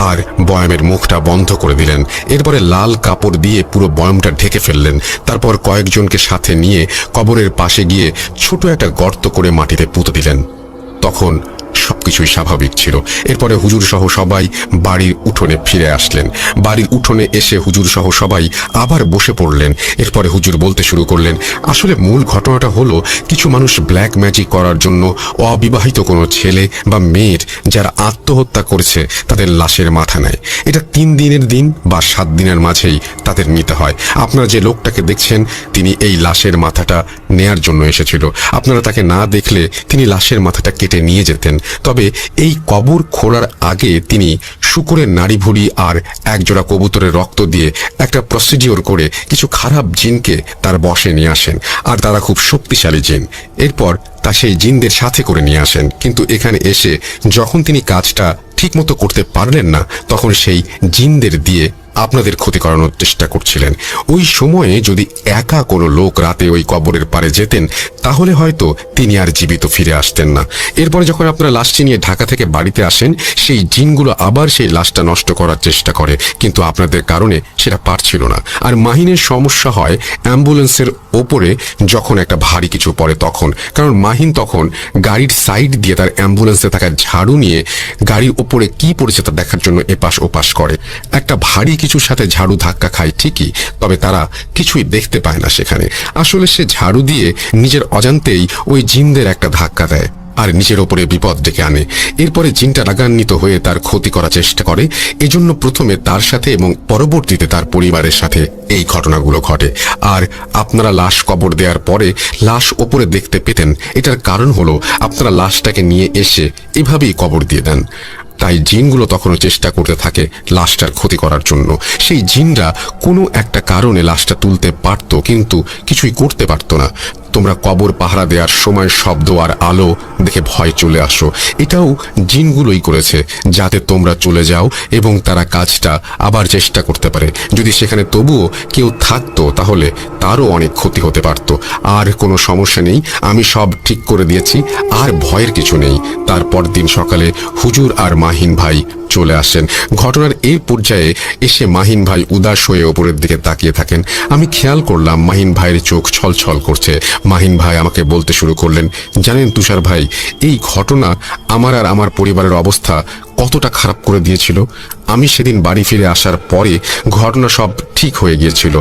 আর বয়মের মুখটা বন্ধ করে দিলেন। এরপরে লাল কাপড় দিয়ে পুরো বয়মটা ঢেকে ফেললেন। তারপর কয়েকজনকে সাথে নিয়ে কবরের পাশে গিয়ে ছোট একটা গর্ত করে মাটিতে পুঁতে দিলেন। তখন সবকিছুই স্বাভাবিক ছিল। এরপরে হুজুর সহ সবাই বাড়ির উঠোনে ফিরে আসলেন। বাড়ির উঠোনে এসে হুজুর সহ সবাই আবার বসে পড়লেন। এরপরে হুজুর বলতে শুরু করলেন, আসলে মূল ঘটনাটা হলো কিছু মানুষ ব্ল্যাক ম্যাজিক করার জন্য অবিবাহিত কোনো ছেলে বা মেয়ের যারা আত্মহত্যা করেছে তাদের লাশের মাথা নেয়। এটা 3 দিনের দিন বা 7 দিনের মাঝেই তাদের নিতে হয়। আপনারা যে লোকটাকে দেখছেন তিনি এই লাশের মাথাটা নেয়ার জন্য এসেছিল। আপনারা তাকে না দেখলে তিনি লাশের মাথাটা কেটে নিয়ে যেতেন। তবে এই কবর খোঁড়ার আগে তিনি শুকরের নাড়ি ভুড়ি আর একজোড়া কবুতরের রক্ত দিয়ে একটা প্রসিডিওর করে কিছু খারাপ জিনকে তার বশে নিয়ে আসেন। আর তারা খুব শক্তিশালী জিন। এরপর তা সেই জিনদের সাথে করে নিয়ে আসেন। কিন্তু এখানে এসে যখন তিনি কাজটা ঠিকমতো করতে পারলেন না তখন সেই জিনদের দিয়ে আপনাদের ক্ষতি করানোর চেষ্টা করছিলেন। ওই সময়ে যদি একা কোনো লোক রাতে ওই কবরের পারে যেতেন তাহলে হয়তো তিনি আর জীবিত ফিরে আসতেন না। এরপরে যখন আপনারা লাশটি নিয়ে ঢাকা থেকে বাড়িতে আসেন, সেই জিনগুলো আবার সেই লাশটা নষ্ট করার চেষ্টা করে, কিন্তু আপনাদের কারণে সেটা পারছিল না। আর মাহিনের সমস্যা হয় অ্যাম্বুলেন্সের ওপরে যখন একটা ভারী কিছু পড়ে তখন, কারণ মাহিন তখন গাড়ির সাইড দিয়ে তার অ্যাম্বুলেন্সে থাকা ঝাড়ু নিয়ে গাড়ির ওপরে কি পড়েছে তা দেখার জন্য এপাশ ওপাশ করে। একটা ভারী কিছুর সাথে ঝাড়ু ধাক্কা খায় ঠিকই, তবে তারা কিছুই দেখতে পায় না সেখানে। আসলে সে ঝাড়ু দিয়ে নিজের অজান্তেই ওই জিনদের একটা ধাক্কা দেয় আর নিজের ওপরে বিপদ ডেকে আনে। এরপরে জিনটা রাগান্বিত হয়ে তার ক্ষতি করার চেষ্টা করে। এজন্য প্রথমে তার সাথে এবং পরবর্তীতে তার পরিবারের সাথে এই ঘটনাগুলো ঘটে। আর আপনারা লাশ কবর দেওয়ার পরে লাশ ওপরে দেখতে পেতেন, এটার কারণ হলো আপনারা লাশটাকে নিয়ে এসে এভাবেই কবর দিয়ে দেন। তাই জিনগুলো তখনও চেষ্টা করতে থাকে লাশটার ক্ষতি করার জন্য। সেই জিনরা কোনো একটা কারণে লাশটা তুলতে পারত, কিন্তু কিছুই করতে পারত না। তোমরা কবর পাহারা দেওয়ার সময় শব্দ আর আলো দেখে ভয় চলে আসো, এটাও জিনগুলোই করেছে যাতে তোমরা চলে যাও এবং তারা কাজটা আবার চেষ্টা করতে পারে। যদি সেখানে তবুও কেউ থাকতো তাহলে তারও অনেক ক্ষতি হতে পারত। আর কোনো সমস্যা নেই, আমি সব ঠিক করে দিয়েছি, আর ভয়ের কিছু নেই। তারপর দিন সকালে হুজুর আর মাহিন ভাই চলে আসেন। ঘটনার এই পর্যায়ে এসে মাহিন ভাই উদাস হয়ে ওপরের দিকে তাকিয়ে থাকেন। আমি খেয়াল করলাম মাহিন ভাইয়ের চোখ ছলছল করছে। মাহিন ভাই আমাকে বলতে শুরু করলেন, জানেন তুষার ভাই, এই ঘটনা আমার আর আমার পরিবারের অবস্থা কতটা খারাপ করে দিয়েছিল। আমি সেদিন বাড়ি ফিরে আসার পরে ঘটনা সব ঠিক হয়ে গিয়েছিল,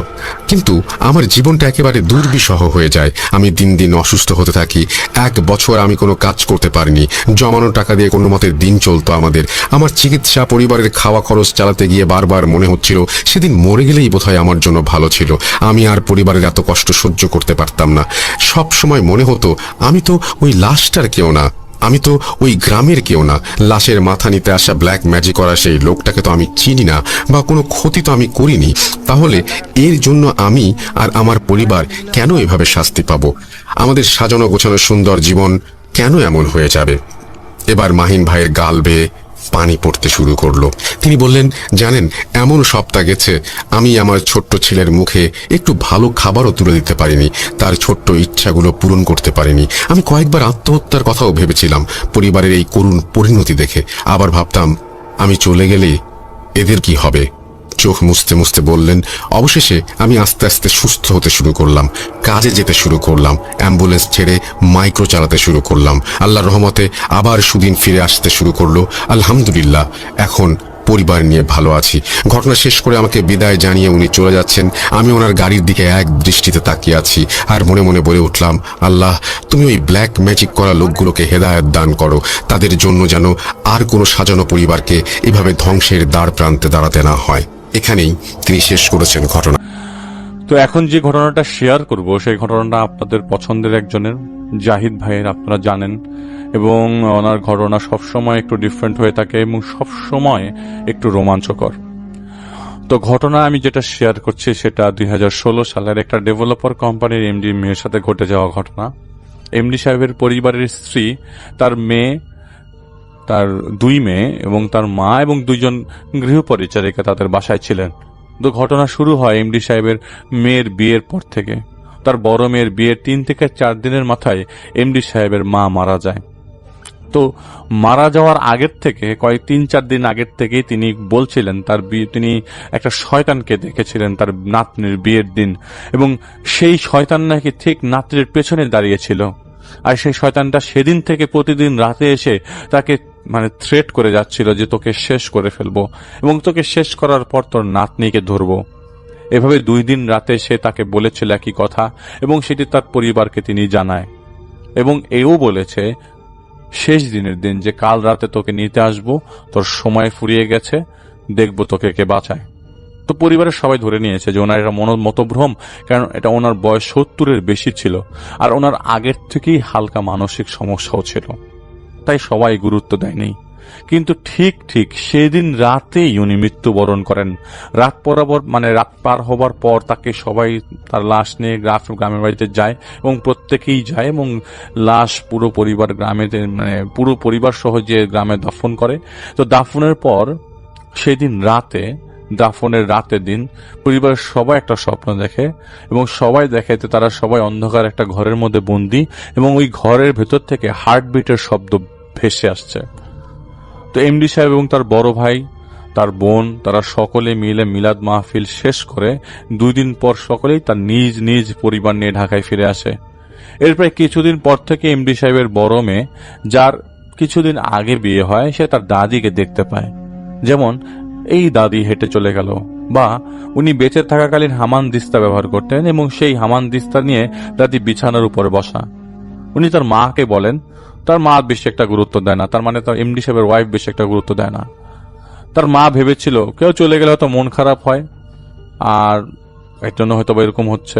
কিন্তু আমার জীবনটা একেবারে দুর্বিষহ হয়ে যায়। আমি দিন দিন অসুস্থ হতে থাকি। 1 বছর আমি কোনো কাজ করতে পারিনি। জমানো টাকা দিয়ে কোনো মতে দিন চলতো আমাদের। আমার চিকিৎসা, পরিবারের খাওয়া খরচ চালাতে গিয়ে বারবার মনে হচ্ছিল সেদিন মরে গেলেই বোধহয় আমার জন্য ভালো ছিল। আমি আর পরিবারের এত কষ্ট সহ্য করতে পারতাম না। সব সময় মনে হতো আমি তো ওই লাশটার কেউ না, আমি তো ওই গ্রামের কেউ না। লাশের মাথা নিতে আসা ব্ল্যাক ম্যাজিক করা সেই লোকটাকে তো আমি চিনি না, বা কোনো ক্ষতি তো আমি করিনি। তাহলে এর জন্য আমি আর আমার পরিবার কেন এভাবে শাস্তি পাবো? আমাদের সাজানো গোছানো সুন্দর জীবন কেন এমন হয়ে যাবে? এবার মাহিন ভাইয়ের গাল বেয়ে পানি পড়তে শুরু করলো। তিনি বললেন, জানেন, এমন সপ্তাহ গেছে আমি আমার ছোট্ট ছেলের মুখে একটু ভালো খাবারও তুলে দিতে পারিনি, তার ছোট্ট ইচ্ছাগুলো পূরণ করতে পারিনি। আমি কয়েকবার আত্মহত্যার কথাও ভেবেছিলাম পরিবারের এই করুণ পরিণতি দেখে। আবার ভাবতাম আমি চলে গেলে এদের কি হবে। চোখ মুছতে মুছতে বললেন, অবশেষে আমি আস্তে আস্তে সুস্থ হতে শুরু করলাম, কাজে যেতে শুরু করলাম, অ্যাম্বুলেন্স ছেড়ে মাইক্রো চালাতে শুরু করলাম। আল্লাহর রহমতে আবার সুদিন ফিরে আসতে শুরু করলো। আলহামদুলিল্লাহ, এখন পরিবার নিয়ে ভালো আছি। ঘটনা শেষ করে আমাকে বিদায় জানিয়ে উনি চলে যাচ্ছেন। আমি ওনার গাড়ির দিকে এক দৃষ্টিতে তাকিয়ে আছি আর মনে মনে বলে উঠলাম, আল্লাহ, তুমি ওই ব্ল্যাক ম্যাজিক করা লোকগুলোকে হেদায়েত দান করো, তাদের জন্য যেন আর কোনো সাজানো পরিবারকে এভাবে ধ্বংসের দ্বার প্রান্তে দাঁড়াতে না হয়। এখানেই তিনি শেষ করেছেন ঘটনা। তো এখন যে ঘটনাটা শেয়ার করব সেই ঘটনাটা আপনাদের পছন্দের একজনের, জাহিদ ভাইয়ের, আপনারা জানেন, এবং ওনার ঘটনা সবসময় একটু ডিফারেন্ট হয়ে থাকে এবং সবসময় একটু রোমাঞ্চকর। তো ঘটনা আমি যেটা শেয়ার করছি সেটা 2016 সালের একটা ডেভেলপার কোম্পানির এমডি মেয়ের সাথে ঘটে যাওয়া ঘটনা। এমডি সাহেবের পরিবারের স্ত্রী, তার মেয়ে, তার 2 মেয়ে এবং তার মা এবং 2 জন গৃহপরিচারিকা তাদের বাসায় ছিলেন। তো ঘটনা শুরু হয় এমডি সাহেবের মেয়ের বিয়ের পর থেকে। তার বড় মেয়ের বিয়ের 3 থেকে 4 দিনের মাথায় এমডি সাহেবের মা মারা যায়। তো মারা যাওয়ার আগের থেকে 3-4 দিন আগের থেকেই তিনি বলছিলেন তিনি একটা শয়তানকে দেখেছিলেন তার নাতনির বিয়ের দিন, এবং সেই শয়তান নাকি ঠিক নাতনির পেছনে দাঁড়িয়েছিল। আর সেই শয়তানটা সেদিন থেকে প্রতিদিন রাতে এসে তাকে থ্রেট করে যাচ্ছিল যে তোকে শেষ করে ফেলবো এবং তোকে শেষ করার পর তোর নাতনিকে ধরবো। এভাবে 2 দিন রাতে সে তাকে বলেছিল একই কথা, এবং সেটি তার পরিবারকে তিনি জানায় এবং এও বলেছে শেষ দিনের দিন যে কাল রাতে তোকে নিতে আসবো, তোর সময় ফুরিয়ে গেছে, দেখবো তোকে কে বাঁচায়। তো পরিবারের সবাই ধরে নিয়েছে যে ওনার এটা মতভ্রম, কারণ এটা ওনার বয়স 70-এর বেশি ছিল আর ওনার আগের থেকেই হালকা মানসিক সমস্যাও ছিল, তাই সবাই গুরুত্ব দেয়নি। কিন্তু ঠিক সেদিন রাতেই উনি মৃত্যুবরণ করেন। রাত পার হবার পর তাকে সবাই তার লাশ নিয়ে গ্রামের বাড়িতে যায় এবং প্রত্যেকেই যায় এবং লাশ পুরো পরিবার সহ যে গ্রামে দাফন করে। তো দাফনের পর সেদিন রাতে দাফনের রাতের দিন পরিবারের সবাই একটা স্বপ্ন দেখে এবং সবাই দেখে যে তারা সবাই অন্ধকার একটা ঘরের মধ্যে বন্দী এবং ওই ঘরের ভেতর থেকে হার্টবিটের শব্দ ভেসে আসছে। তো এমডি সাহেব এবং তার বড় ভাই, তার বোন, তারা সকলে মিলে মিলাদ মাহফিল শেষ করে 2 দিন পর সকলেই তার নিজ নিজ পরিবার নিয়ে ঢাকায় ফিরে আসে। এর প্রায় কিছুদিন পর থেকে এমডি সাহেবের বড় মেয়ে, যার কিছুদিন আগে বিয়ে হয়, সে তার দাদিকে দেখতে পায়। যেমন এই দাদি হেঁটে চলে গেল, বা উনি বেঁচে থাকাকালীন হামান দিস্তা ব্যবহার করতেন এবং সেই হামান দিস্তা নিয়ে দাদি বিছানার উপরে বসা। উনি তার মাকে বলেন, তার মা বেশি একটা গুরুত্ব দেয় না, তার মানে তার এমডি সাহেবের ওয়াইফ বেশি একটা গুরুত্ব দেয় না। তার মা ভেবেছিল কেউ চলে গেলে হয়তো মন খারাপ হয়, আর এর জন্য হয়তো এরকম হচ্ছে।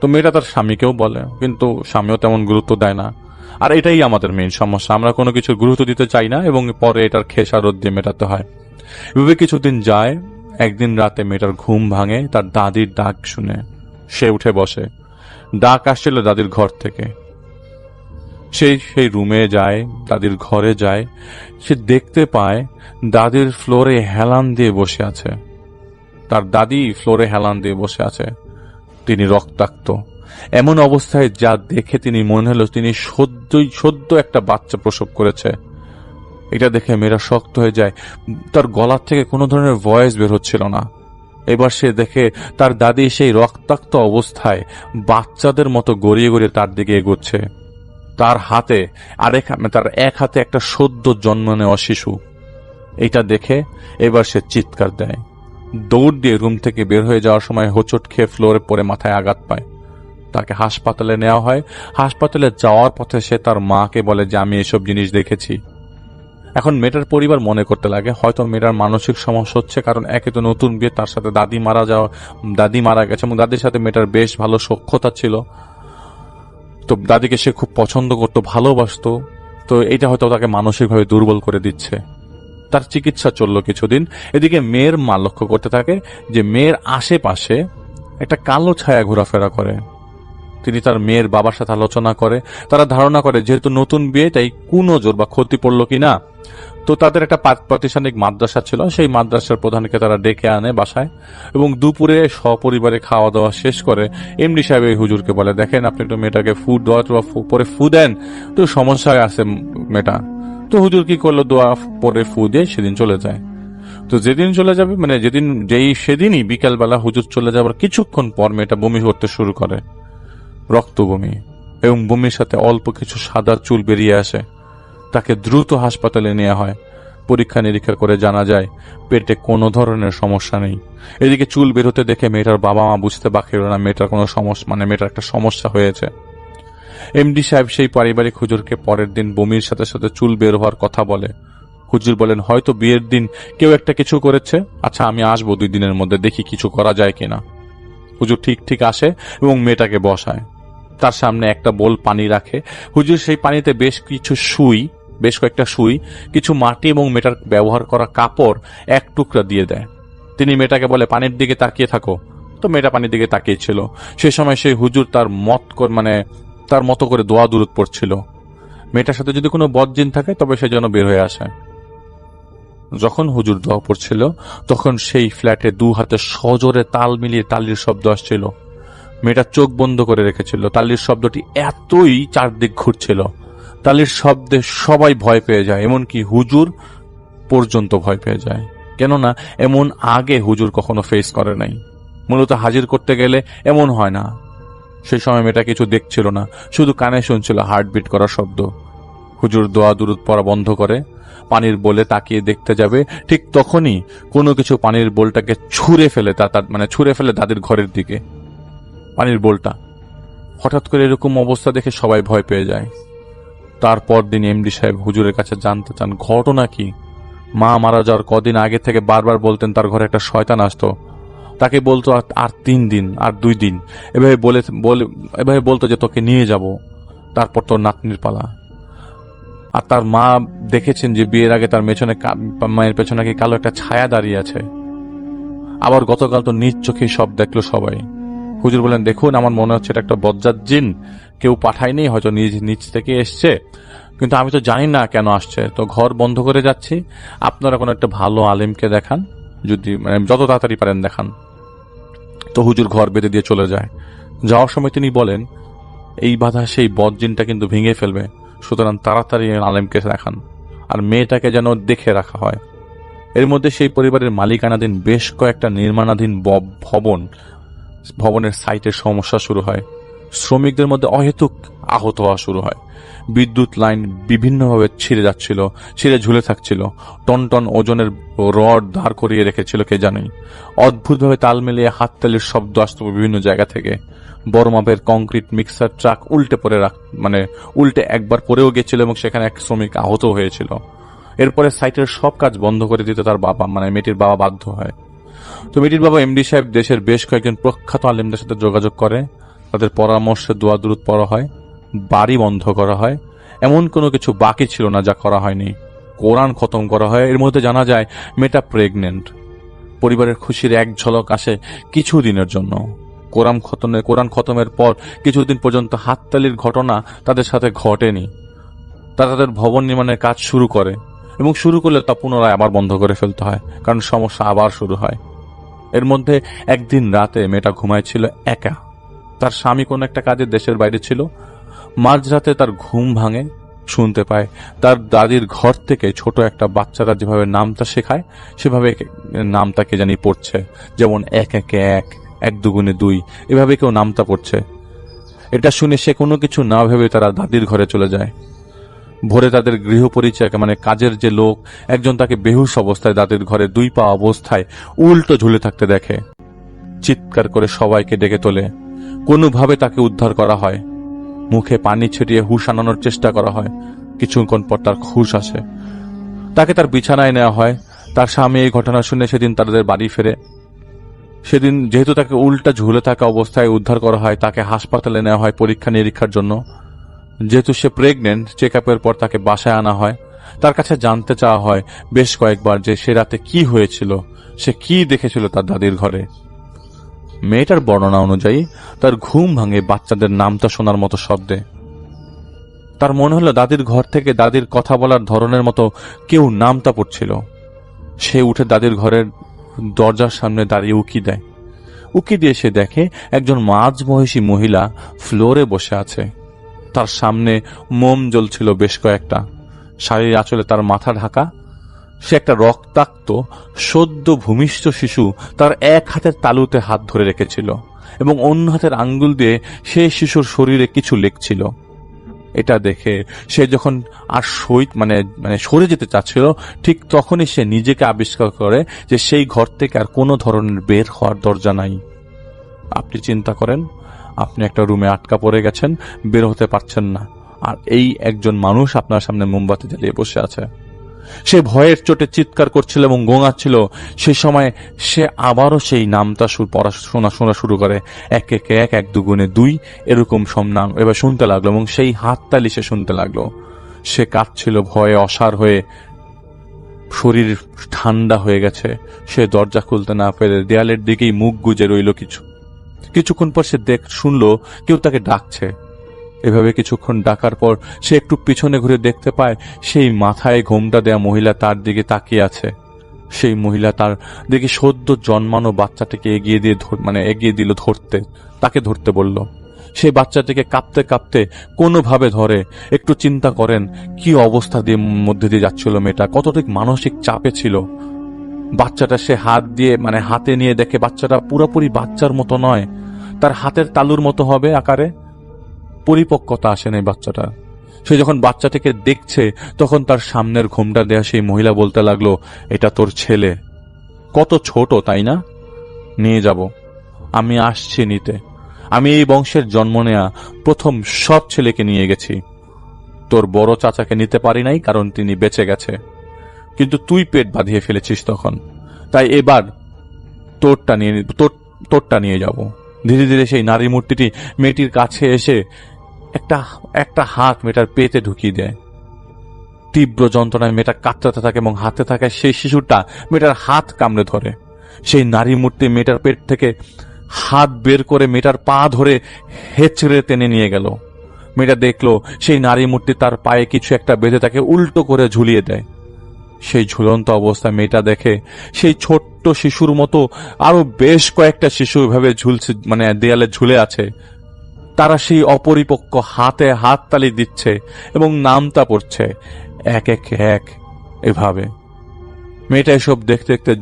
তো মেয়েটা তার স্বামীকেও বলে, কিন্তু স্বামীও তেমন গুরুত্ব দেয় না। আর এটাই আমাদের মেইন সমস্যা, আমরা কোনো কিছু গুরুত্ব দিতে চাই না এবং পরে এটার খেসারত দিয়ে মেটাতে হয়। এভাবে কিছুদিন যায়। একদিন রাতে মেয়েটার ঘুম ভাঙে তার দাদির ডাক শুনে। সে উঠে বসে। ডাক আসছিল দাদির ঘর থেকে। সেই রুমে যায়, দাদির ঘরে যায়। সে দেখতে পায় দাদির ফ্লোরে হেলান দিয়ে বসে আছে। তার দাদি ফ্লোরে হেলান দিয়ে বসে আছে। তিনি রক্তাক্ত। এমন অবস্থায় যা দেখে তিনি মনে হলো তিনি সদ্য একটা বাচ্চা প্রসব করেছে। এটা দেখে মেয়েরা শক্ত হয়ে যায়। তার গলার থেকে কোনো ধরনের ভয়েস বের হচ্ছিল না। এবার সে দেখে তার দাদি সেই রক্তাক্ত অবস্থায় বাচ্চাদের মতো গড়িয়ে গড়িয়ে তার দিকে এগোচ্ছে। তার হাতে তার এক হাতে একটা সদ্য জন্ম নেওয়া শিশু। এইটা দেখে এবার সে চিৎকার দেয়। দৌড় দিয়ে রুম থেকে বের হয়ে যাওয়ার সময় হোঁচট খেয়ে ফ্লোরে পড়ে মাথায় আঘাত পায়। তাকে হাসপাতালে নেওয়া হয়। হাসপাতালে যাওয়ার পথে সে তার মাকে বলে যে আমি এসব জিনিস দেখেছি। এখন মেয়েটার পরিবার মনে করতে লাগে হয়তো মেয়েটার মানসিক সমস্যা হচ্ছে, কারণ একে তো নতুন বিয়ে, তার সাথে দাদি মারা গেছে এবং দাদির সাথে মেয়েটার বেশ ভালো সখ্যতা ছিল। তো দাদিকে সে খুব পছন্দ করতো, ভালোবাসতো। তো এটা হয়তো তাকে মানসিকভাবে দুর্বল করে দিচ্ছে। তার চিকিৎসা চললো কিছুদিন। এদিকে মেয়ের মা লক্ষ্য করতে থাকে যে মেয়ের আশেপাশে একটা কালো ছায়া ঘোরাফেরা করে। তিনি তার মেয়ের বাবার সাথে আলোচনা করে। তারা ধারণা করে যেহেতু নতুন বিয়ে তাই কুনজর বা ক্ষতি পড়লো কিনা। তো তাদের একটা প্রাতিষ্ঠানিক মাদ্রাসা ছিল, সেই মাদ্রাসার প্রধানকে তারা ডেকে আনে বাসায় এবং দুপুরে সপরিবারে খাওয়া দাওয়া শেষ করে এমডি সাহেব এই হুজুরকে বলে, দেখেন আপনি একটু মেয়েটাকে ফুড দেওয়া পরে ফু দেন, তো সমস্যায় আছে মেয়েটা। তো হুজুর কি করলো, দোয়া পরে ফু দিয়ে সেদিন চলে যায়। তো যেদিন চলে যাবে মানে সেদিনই বিকালবেলা হুজুর চলে যাবার কিছুক্ষণ পর মেয়েটা বমি করতে শুরু করে, রক্ত বমি, এবং বমির সাথে অল্প কিছু সাদা চুল বেরিয়ে আসে। তাকে দ্রুত হাসপাতালে নেওয়া হয়। পরীক্ষা নিরীক্ষা করে জানা যায় পেটে কোনো ধরনের সমস্যা নেই। এদিকে চুল বেরোতে দেখে মেয়েটার বাবা মা বুঝতে বাকি হলো না মেয়েটার কোনো সমস্যা, মেয়েটার একটা সমস্যা হয়েছে। এমডি সাহেব সেই পারিবারিক হুজুরকে পরের দিন বমির সাথে সাথে চুল বের হওয়ার কথা বলে। হুজুর বলেন হয়তো বিয়ের দিন কেউ একটা কিছু করেছে, আচ্ছা আমি আসবো 2 দিনের মধ্যে, দেখি কিছু করা যায় কিনা। হুজুর ঠিক আসে এবং মেয়েটাকে বসায়। তার সামনে একটা বোল পানি রাখে। হুজুর সেই পানিতে বেশ কয়েকটা সুই, কিছু মাটি এবং মেয়েটার ব্যবহার করা কাপড় 1 টুকরা দিয়ে দেয়। তিনি মেয়েটাকে বলে পানির দিকে তাকিয়ে থাকো। তো মেয়েটা পানির দিকে তাকিয়েছিল। সে সময় সেই হুজুর তার মতো করে দোয়া দুরূদ পড়ছিল। মেয়েটার সাথে যদি কোনো বদজিন থাকে তবে সে যেন বের হয়ে আসে। যখন হুজুর দোয়া পড়ছিল তখন সেই ফ্ল্যাটে 2 হাতে সজোরে তাল মিলিয়ে তালির শব্দ আসছিল। মেয়েটা চোখ বন্ধ করে রেখেছিল। তালির শব্দটি এতই চারদিক ঘুরছিল, তালির শব্দে সবাই ভয় পেয়ে যায়, এমনকি হুজুর পর্যন্ত ভয় পেয়ে যায়। কেননা এমন আগে হুজুর কখনো ফেস করে নাই। মূলত হাজির করতে গেলে এমন হয় না। সেই সময় মেয়েটা কিছু দেখছিল না, শুধু কানে শুনছিল হার্টবিট করার শব্দ। হুজুর দোয়া দুরূদ পড়া বন্ধ করে পানির বোলে তাকিয়ে দেখতে যাবে, ঠিক তখনই কোনো কিছু পানির বোলটাকে ছুঁড়ে ফেলে দাদির ঘরের দিকে। পানির বোলটা হঠাৎ করে এরকম অবস্থা দেখে সবাই ভয় পেয়ে যায়। তারপর দিন এমডি সাহেব হুজুরের কাছে জানতে চান ঘটনা কি। মা মারা যাওয়ার কদিন আগে থেকে বারবার বলতেন তার ঘরে একটা শয়তান আসতো। তাকে বলতো আর 3 দিন, আর 2 দিন, এভাবে বলতো যে তোকে নিয়ে যাব, তারপর তোর নাতনির পালা। আর তার মা দেখেছেন যে বিয়ের আগে তার মায়ের পেছনে নাকি কালো একটা ছায়া দাঁড়িয়ে আছে। আবার গতকাল তো নিজ চোখে সব দেখলো সবাই। হুজুর বলেন দেখুন আমার মনে হচ্ছে এটা একটা বজ্জাত জিন, কেউ পাঠায়নি, হয়তো নিজ থেকে এসছে, কিন্তু আমি তো জানি না কেন আসছে। তো ঘর বন্ধ করে যাচ্ছি, আপনারা কোনো একটা ভালো আলেমকে দেখান, যদি মানে যত তাড়াতাড়ি পারেন দেখান। তো হুজুর ঘর বেঁধে দিয়ে চলে যায়। যাওয়ার সময় তিনি বলেন, এই বাধা সেই বদজিনটা কিন্তু ভেঙে ফেলবে, সুতরাং তাড়াতাড়ি আলেমকে দেখান আর মেয়েটাকে যেন দেখে রাখা হয়। এর মধ্যে সেই পরিবারের মালিকানাধীন বেশ কয়েকটা নির্মাণাধীন ভবনের সাইটের সমস্যা শুরু হয়। শ্রমিকদের মধ্যে অহেতুক আহত হওয়া শুরু হয়। বিদ্যুৎ লাইন বিভিন্নভাবে ছিঁড়ে ঝুলে থাকছিল। টন টন ওজনের রড দাঁড় করিয়ে রেখেছিল কে জানে। অদ্ভুতভাবে তাল মিলিয়ে হাততালির শব্দ আসত বিভিন্ন জায়গা থেকে। বড় মাপের কংক্রিট মিক্সার ট্রাক উল্টে একবার পড়েও গেছিল এবং সেখানে এক শ্রমিক আহত হয়েছিল। এরপরে সাইটের সব কাজ বন্ধ করে দিতে তার বাবা মেয়েটির বাবা বাধ্য হয়। তো মেয়েটির বাবা এমডি সাহেব দেশের বেশ কয়েকজন প্রখ্যাত আলেমদের সাথে যোগাযোগ করে। তাদের পরামর্শে দোয়া দুরূদ পড়া হয়, বাড়ি বন্ধ করা হয়। এমন কোনো কিছু বাকি ছিল না যা করা হয়নি। কোরআন খতম করা হয়। এর মধ্যে জানা যায় মেয়েটা প্রেগনেন্ট। পরিবারের খুশির এক ঝলক আসে কিছুদিনের জন্য। কোরআন খতমের পর কিছুদিন পর্যন্ত হাততালির ঘটনা তাদের সাথে ঘটেনি। তারা তাদের ভবন নির্মাণের কাজ শুরু করে এবং শুরু করলে তা পুনরায় আবার বন্ধ করে ফেলতে হয়, কারণ সমস্যা আবার শুরু হয়। এর মধ্যে একদিন রাতে মেয়েটা ঘুমাইছিল একা। তার স্বামী কোনো একটা কাজে দেশের বাইরে ছিল। মাঝরাতে তার ঘুম ভাঙে, শুনতে পায় তার দাদির ঘর থেকে ছোট একটা বাচ্চারা যেভাবে নামতা শেখায় সেভাবে নামতা কে জানি পড়ছে, যেমন 1 1 1, 1 2 2, এভাবে কেউ নামতা পড়ছে। এটা শুনে সে কোনো কিছু না ভেবে তারা দাদির ঘরে চলে যায়। ভোরে তাদের গৃহ পরিচায়ক কাজের যে লোক একজন তাকে বেহুশ অবস্থায় দাদির ঘরে 2 পা অবস্থায় উল্টো ঝুলে থাকতে দেখে। চিৎকার করে সবাইকে ডেকে তোলে। কোনোভাবে তাকে উদ্ধার করা হয়। মুখে পানি ছিটিয়ে হুঁশ আনানোর চেষ্টা করা হয়। কিছুক্ষণ পর তার হুঁশ আসে। তাকে তার বিছানায় নেওয়া হয়। তার স্বামী এই ঘটনা শুনে সেদিন তাদের বাড়ি ফেরে। সেদিন যেহেতু তাকে উল্টা ঝুলে থাকা অবস্থায় উদ্ধার করা হয়, তাকে হাসপাতালে নেওয়া হয় পরীক্ষা নিরীক্ষার জন্য। যেহেতু সে প্রেগনেন্ট, চেক আপের পর তাকে বাসায় আনা হয়। তার কাছে জানতে চাওয়া হয় বেশ কয়েকবার যে সে রাতে কি হয়েছিল, সে কি দেখেছিল তার দাদির ঘরে। মেয়েটার বর্ণনা অনুযায়ী তার ঘুম ভাঙে বাচ্চাদের নামতা শোনার মতো শব্দে। তার মনে হলো দাদির ঘর থেকে দাদির কথা বলার ধরনের মতো কেউ নামতা পড়ছিল। সে উঠে দাদির ঘরের দরজার সামনে দাঁড়িয়ে উকি দেয়। উকি দিয়ে সে দেখে একজন মাঝবয়সী মহিলা ফ্লোরে বসে আছে। তার সামনে মোম জ্বলছিল বেশ কয়েকটা। শাড়ির আঁচলে তার মাথা ঢাকা। সে একটা রক্তাক্ত সদ্য ভূমিষ্ঠ শিশু তার এক হাতের তালুতে হাত ধরে রেখেছিল এবং অন্য হাতের আঙ্গুল দিয়ে সেই শিশুর শরীরে কিছু লিখছিল। এটা দেখে সে যখন আর সরে যেতে চাচ্ছিল, ঠিক তখনই সে নিজেকে আবিষ্কার করে যে সেই ঘর থেকে আর কোনো ধরনের বের হওয়ার দরজা নাই। আপনি চিন্তা করেন, আপনি একটা রুমে আটকা পড়ে গেছেন, বের হতে পারছেন না, আর এই একজন মানুষ আপনার সামনে মোমবাতি জ্বালিয়ে বসে আছে। সে ভয়ের চোটে চিৎকার করছিল এবং গোঙাচ্ছিল। সে সময় সে আবারও সেই নামটা শোনা শুরু করে। 1 1 1, 1 2 2, এরকম সব নাম এবার শুনতে লাগলো এবং সেই হাততালি সে শুনতে লাগলো। সে কাঁদছিল ভয়ে অসাড় হয়ে, শরীর ঠান্ডা হয়ে গেছে। সে দরজা খুলতে না পেরে দেয়ালের দিকেই মুখ গুজে রইল। কিছুক্ষণ পর সে শুনলো কেউ তাকে ডাকছে। এভাবে কিছুক্ষণ ডাকার পর সে একটু পিছনে ঘুরে দেখতে পায় সেই মাথায় ঘোমটা দেয়া মহিলা তার দিকে তাকিয়ে আছে। সেই মহিলা তার দিকে সদ্য জন্মানো বাচ্চাটাকে এগিয়ে দিল তাকে ধরতে বলল। সেই বাচ্চাটিকে কাঁপতে কাঁপতে কোনোভাবে ধরে। একটু চিন্তা করেন কি অবস্থা মধ্যে দিয়ে যাচ্ছিল মেয়েটা, কতটুকু মানসিক চাপে ছিল। বাচ্চাটা সে হাতে নিয়ে দেখে বাচ্চাটা পুরোপুরি বাচ্চার মতো নয়, তার হাতের তালুর মতো হবে আকারে। পরিপক্কতা আসে নাই বাচ্চাটা। সে যখন বাচ্চাটিকে দেখছে তখন তার সামনের ঘোমটা দেয়া সেই মহিলা বলতে লাগলো, এটা তোর ছেলে, কত ছোট তাই না, নিয়ে যাব, আমি আসছি নিতে। আমি এই বংশের জন্ম নেয়া প্রথম সব ছেলেকে নিয়ে গেছি। তোর বড় চাচাকে নিতে পারি নাই কারণ তিনি বেঁচে গেছে, কিন্তু তুই পেট বাঁধিয়ে ফেলেছিস তখন, তাই এবার তোরটা নিয়ে যাব। ধীরে ধীরে সেই নারী মূর্তিটি মেয়েটির কাছে এসে একটা হাত মেয়েটার পেটে ঢুকিয়ে দেয়। তীব্র যন্ত্রণায় মেয়েটা কাঁদতে থাকে এবং হাতে থাকে সেই শিশুটা মেয়েটার হাত কামড়ে ধরে। সেই নারী মূর্তি মেয়েটার পেট থেকে হাত বের করে মেয়েটার পা ধরে হেঁচড়ে টেনে নিয়ে গেল। মেয়েটা দেখলো সেই নারী মূর্তি তার পায়ে কিছু একটা বেঁধে তাকে উল্টো করে ঝুলিয়ে দেয়। সেই ঝুলন্ত অবস্থায় মেয়েটা দেখে সেই ছোট্ট শিশুর মতো আরো বেশ কয়েকটা শিশু এভাবে ঝুলছে, মানে দেয়ালে ঝুলে আছে। তারা সেই অপরিপক্ক হাতে হাততালি দিচ্ছে এবং নামতা পড়ছে এক এক এক এভাবে। মেয়েটা এসব দেখতে দেখতে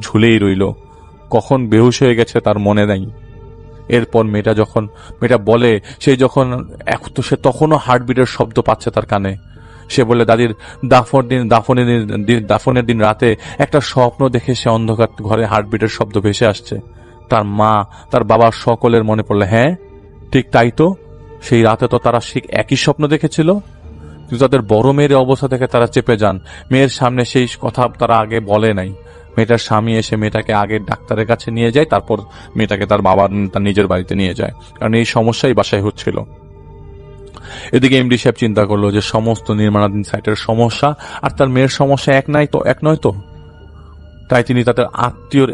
ঝুলেই রইল, কখন বেহুশ হয়ে গেছে তার মনে নাই। এরপর মেয়েটা বলে সে তখনও হার্টবিটের শব্দ পাচ্ছে তার কানে। সে বলে দাদির দাফনের দিন রাতে একটা স্বপ্ন দেখে সে অন্ধকার ঘরে হার্টবিটের শব্দ ভেসে আসছে। তার মা, তার বাবা সকলের মনে পড়লে, হ্যাঁ ঠিক তাই তো, সেই রাতে তো তারা ঠিক একই স্বপ্ন দেখেছিল। কিন্তু তাদের বড় মেয়ের অবস্থা থেকে তারা চেপে যান। মেয়ের সামনে সেই কথা তারা আগে বলে নাই। মেয়েটার স্বামী এসে মেয়েটাকে আগে ডাক্তারের কাছে নিয়ে যায়, তারপর মেয়েটাকে তার নিজের বাড়িতে নিয়ে যায়, কারণ এই সমস্যাই বাসায় হচ্ছিল। এদিকে এমডি সাহেব চিন্তা করলো যে সমস্ত নির্মাণাধীন সাইটের সমস্যা আর তার মেয়ের সমস্যা এক নয় তো। তাই তিনি তাদের আত্মীয়র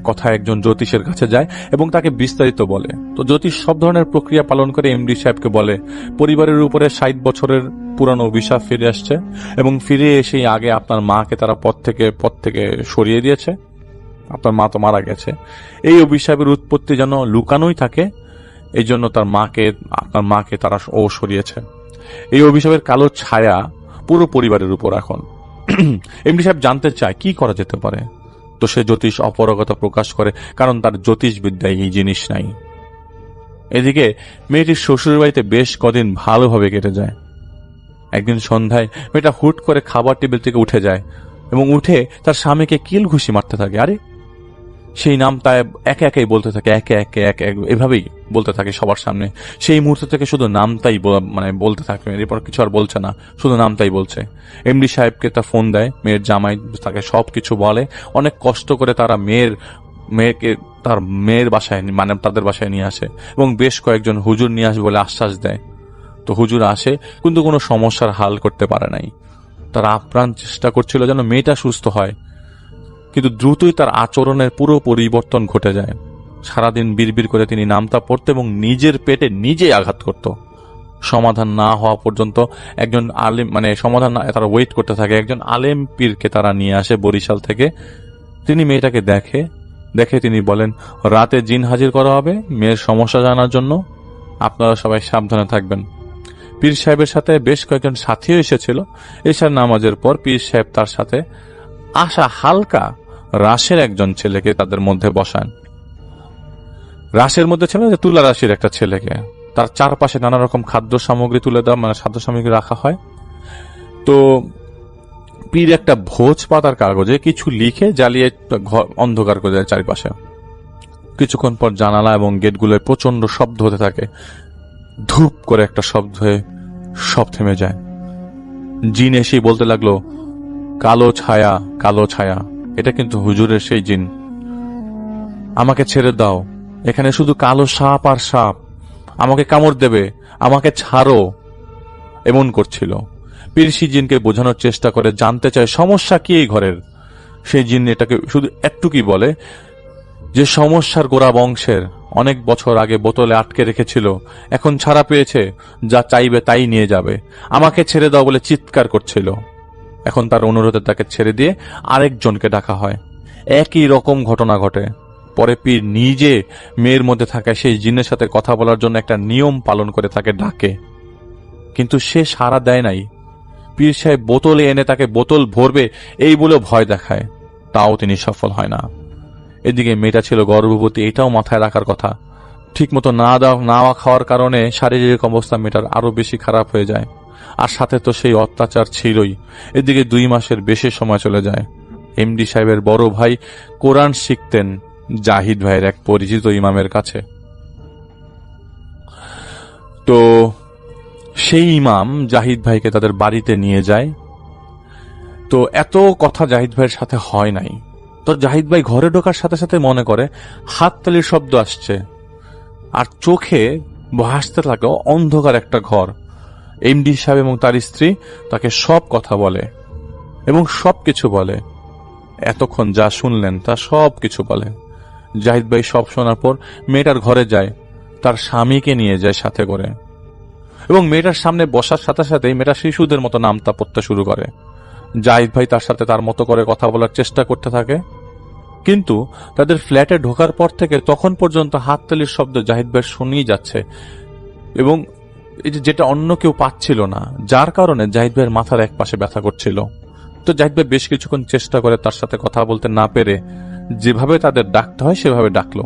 কথা একজন জ্যোতিষের কাছে যায় এবং তাকে বিস্তারিত বলে। তো জ্যোতিষ সব ধরনের প্রক্রিয়া পালন করে এমডি সাহেবকে বলে পরিবারের উপরে 60 বছরের পুরানো অভিশাপ ফিরে আসছে এবং ফিরে এসেই আগে আপনার মাকে তারা পথ থেকে সরিয়ে দিয়েছে। আপনার মা তো মারা গেছে, এই অভিশাপের উৎপত্তি যেন লুকানোই থাকে, এই জন্য আপনার মাকে তারা সরিয়েছে। এই অভিশাপের কালো ছায়া পুরো পরিবারের উপর এখন। এমডি সাহেব জানতে চায় কি করা যেতে পারে। তো সে জ্যোতিষ অপারগতা প্রকাশ করে, কারণ তার জ্যোতিষ বিদ্যায় এই জিনিস নাই। এদিকে মেয়েটির শ্বশুরের বাড়িতে বেশ কদিন ভালোভাবে কেটে যায়। একদিন সন্ধ্যায় মেয়েটা হুট করে খাবার টেবিল থেকে উঠে যায় এবং উঠে তার স্বামীকে কিল ঘুষি মারতে থাকে। আরে সেই নাম তাই একে একেই বলতে থাকে, এভাবেই বলতে থাকে সবার সামনে। সেই মুহূর্ত থেকে শুধু নামটাই বলতে থাকে, এরপর কিছু আর বলছে না, শুধু নামটাই বলছে। এমডি সাহেবকে তা ফোন দেয়, মেয়ের জামাই তাকে সবকিছু বলে। অনেক কষ্ট করে তারা মেয়েকে তার মেয়ের বাসায় তাদের বাসায় নিয়ে আসে এবং বেশ কয়েকজন হুজুর নিয়ে আসবে বলে আশ্বাস দেয়। তো হুজুর আসে, কিন্তু কোনো সমস্যার হাল করতে পারে নাই। তারা আপ্রাণ চেষ্টা করছিল যেন মেয়েটা সুস্থ হয়, কিন্তু দ্রুতই তার আচরণের পুরো পরিবর্তন ঘটে যায়। সারাদিন বিড়বিড় করে তিনি নামতা পড়তে এবং নিজের পেটে নিজেই আঘাত করত। সমাধান না হওয়া পর্যন্ত একজন আলেম তারা ওয়েট করতে থাকে। একজন আলেম পীরকে তারা নিয়ে আসে বরিশাল থেকে। তিনি মেয়েটাকে দেখে তিনি বলেন, রাতে জিন হাজির করা হবে মেয়ের সমস্যা জানার জন্য, আপনারা সবাই সাবধানে থাকবেন। পীর সাহেবের সাথে বেশ কয়েকজন সাথীও এসেছিল। এশার নামাজের পর পীর সাহেব তার সাথে আসা হালকা রাশের একজন ছেলেকে তাদের মধ্যে বসান। রাশের মধ্যে ছিল যে তুলা রাশির একটা ছেলেকে, তার চারপাশে নানা রকম খাদ্য সামগ্রী তুলে দেওয়া, খাদ্য সামগ্রী রাখা হয়। তো পীর একটা ভোজ পাতার কাগজে কিছু লিখে জ্বালিয়ে অন্ধকার করে দেয় চারিপাশে। কিছুক্ষণ পর জানালা এবং গেটগুলোয় প্রচন্ড শব্দ হতে থাকে। ধূপ করে একটা শব্দ হয়ে সব থেমে যায়। জিন এসেই বলতে লাগলো, কালো ছায়া, কালো ছায়া। এটা কিন্তু হুজুরের সেই জিন। আমাকে ছেড়ে দাও, এখানে শুধু কালো সাপ আর সাপ, আমাকে কামড় দেবে, আমাকে ছাড়ো, এমন করছিল। পীর সেই জিনকে বোঝানোর চেষ্টা করে, জানতে চায় সমস্যা কি এই ঘরের। সেই জিন এটাকে শুধু একটুকুই বলে যে সমস্যার গোড়া বংশের, অনেক বছর আগে বোতলে আটকে রেখেছিল, এখন ছাড়া পেয়েছে, যা চাইবে তাই নিয়ে যাবে, আমাকে ছেড়ে দাও বলে চিৎকার করছিল। এখন তার অনুরোধে তাকে ছেড়ে দিয়ে আরেকজনকে ডাকা হয়। একই রকম ঘটনা ঘটে। পরে পীর নিজে মেয়ের মধ্যে থাকা সেই জিনের সাথে কথা বলার জন্য একটা নিয়ম পালন করে তাকে ডাকে, কিন্তু সে সাড়া দেয় নাই। পীর সাহেব বোতলে এনে তাকে বোতল ভরবে এই বলে ভয় দেখায়, তাও তিনি সফল হয় না। এদিকে মেয়েটা ছিল গর্ভবতী, এটাও মাথায় রাখার কথা। ঠিকমতো না খাওয়ার কারণে শারীরিক অবস্থা মেয়েটার আরো বেশি খারাপ হয়ে যায়, আর সাথে তো সেই অত্যাচার ছিলই। এদিকে 2 মাসের বেশি সময় চলে যায়। এমডি সাহেবের বড় ভাই কোরআন শিখতেন জাহিদ ভাইয়ের এক পরিচিত ইমামের কাছে। তো সেই ইমাম জাহিদ ভাইকে তাদের বাড়িতে নিয়ে যায়। তো এত কথা জাহিদ ভাইয়ের সাথে হয় নাই। তো জাহিদ ভাই ঘরে ঢোকার সাথে সাথে মনে করে হাততালির শব্দ আসছে, আর চোখে ভাসতে লাগে অন্ধকার একটা ঘর। এমডি সাহেব এবং তার স্ত্রী তাকে সব কথা বলে এবং সব কিছু বলে। এতক্ষণ যা শুনলেন তা সব কিছু বলে। জাহিদ ভাই সব শোনার পর মেয়েটার ঘরে যায়, তার স্বামীকে নিয়ে যায় সাথে করে, এবং মেয়েটার সামনে বসার সাথে সাথেই মেয়েটা শিশুদের মতো নামতা পড়তে শুরু করে। জাহিদ ভাই তার সাথে তার মতো করে কথা বলার চেষ্টা করতে থাকে, কিন্তু তাদের ফ্ল্যাটে ঢোকার পর থেকে তখন পর্যন্ত হাততালির শব্দ জাহিদ ভাই শুনিয়ে যাচ্ছে, এবং যেটা অন্য কেউ পাচ্ছিল না, যার কারণে জাহিদ ভাইয়ের মাথার এক পাশে ব্যথা করছিল। তো জাহিদ ভাই বেশ কিছুক্ষণ চেষ্টা করে তার সাথে কথা বলতে না পেরে যেভাবে তাদের ডাকতে হয় সেভাবে ডাকলো,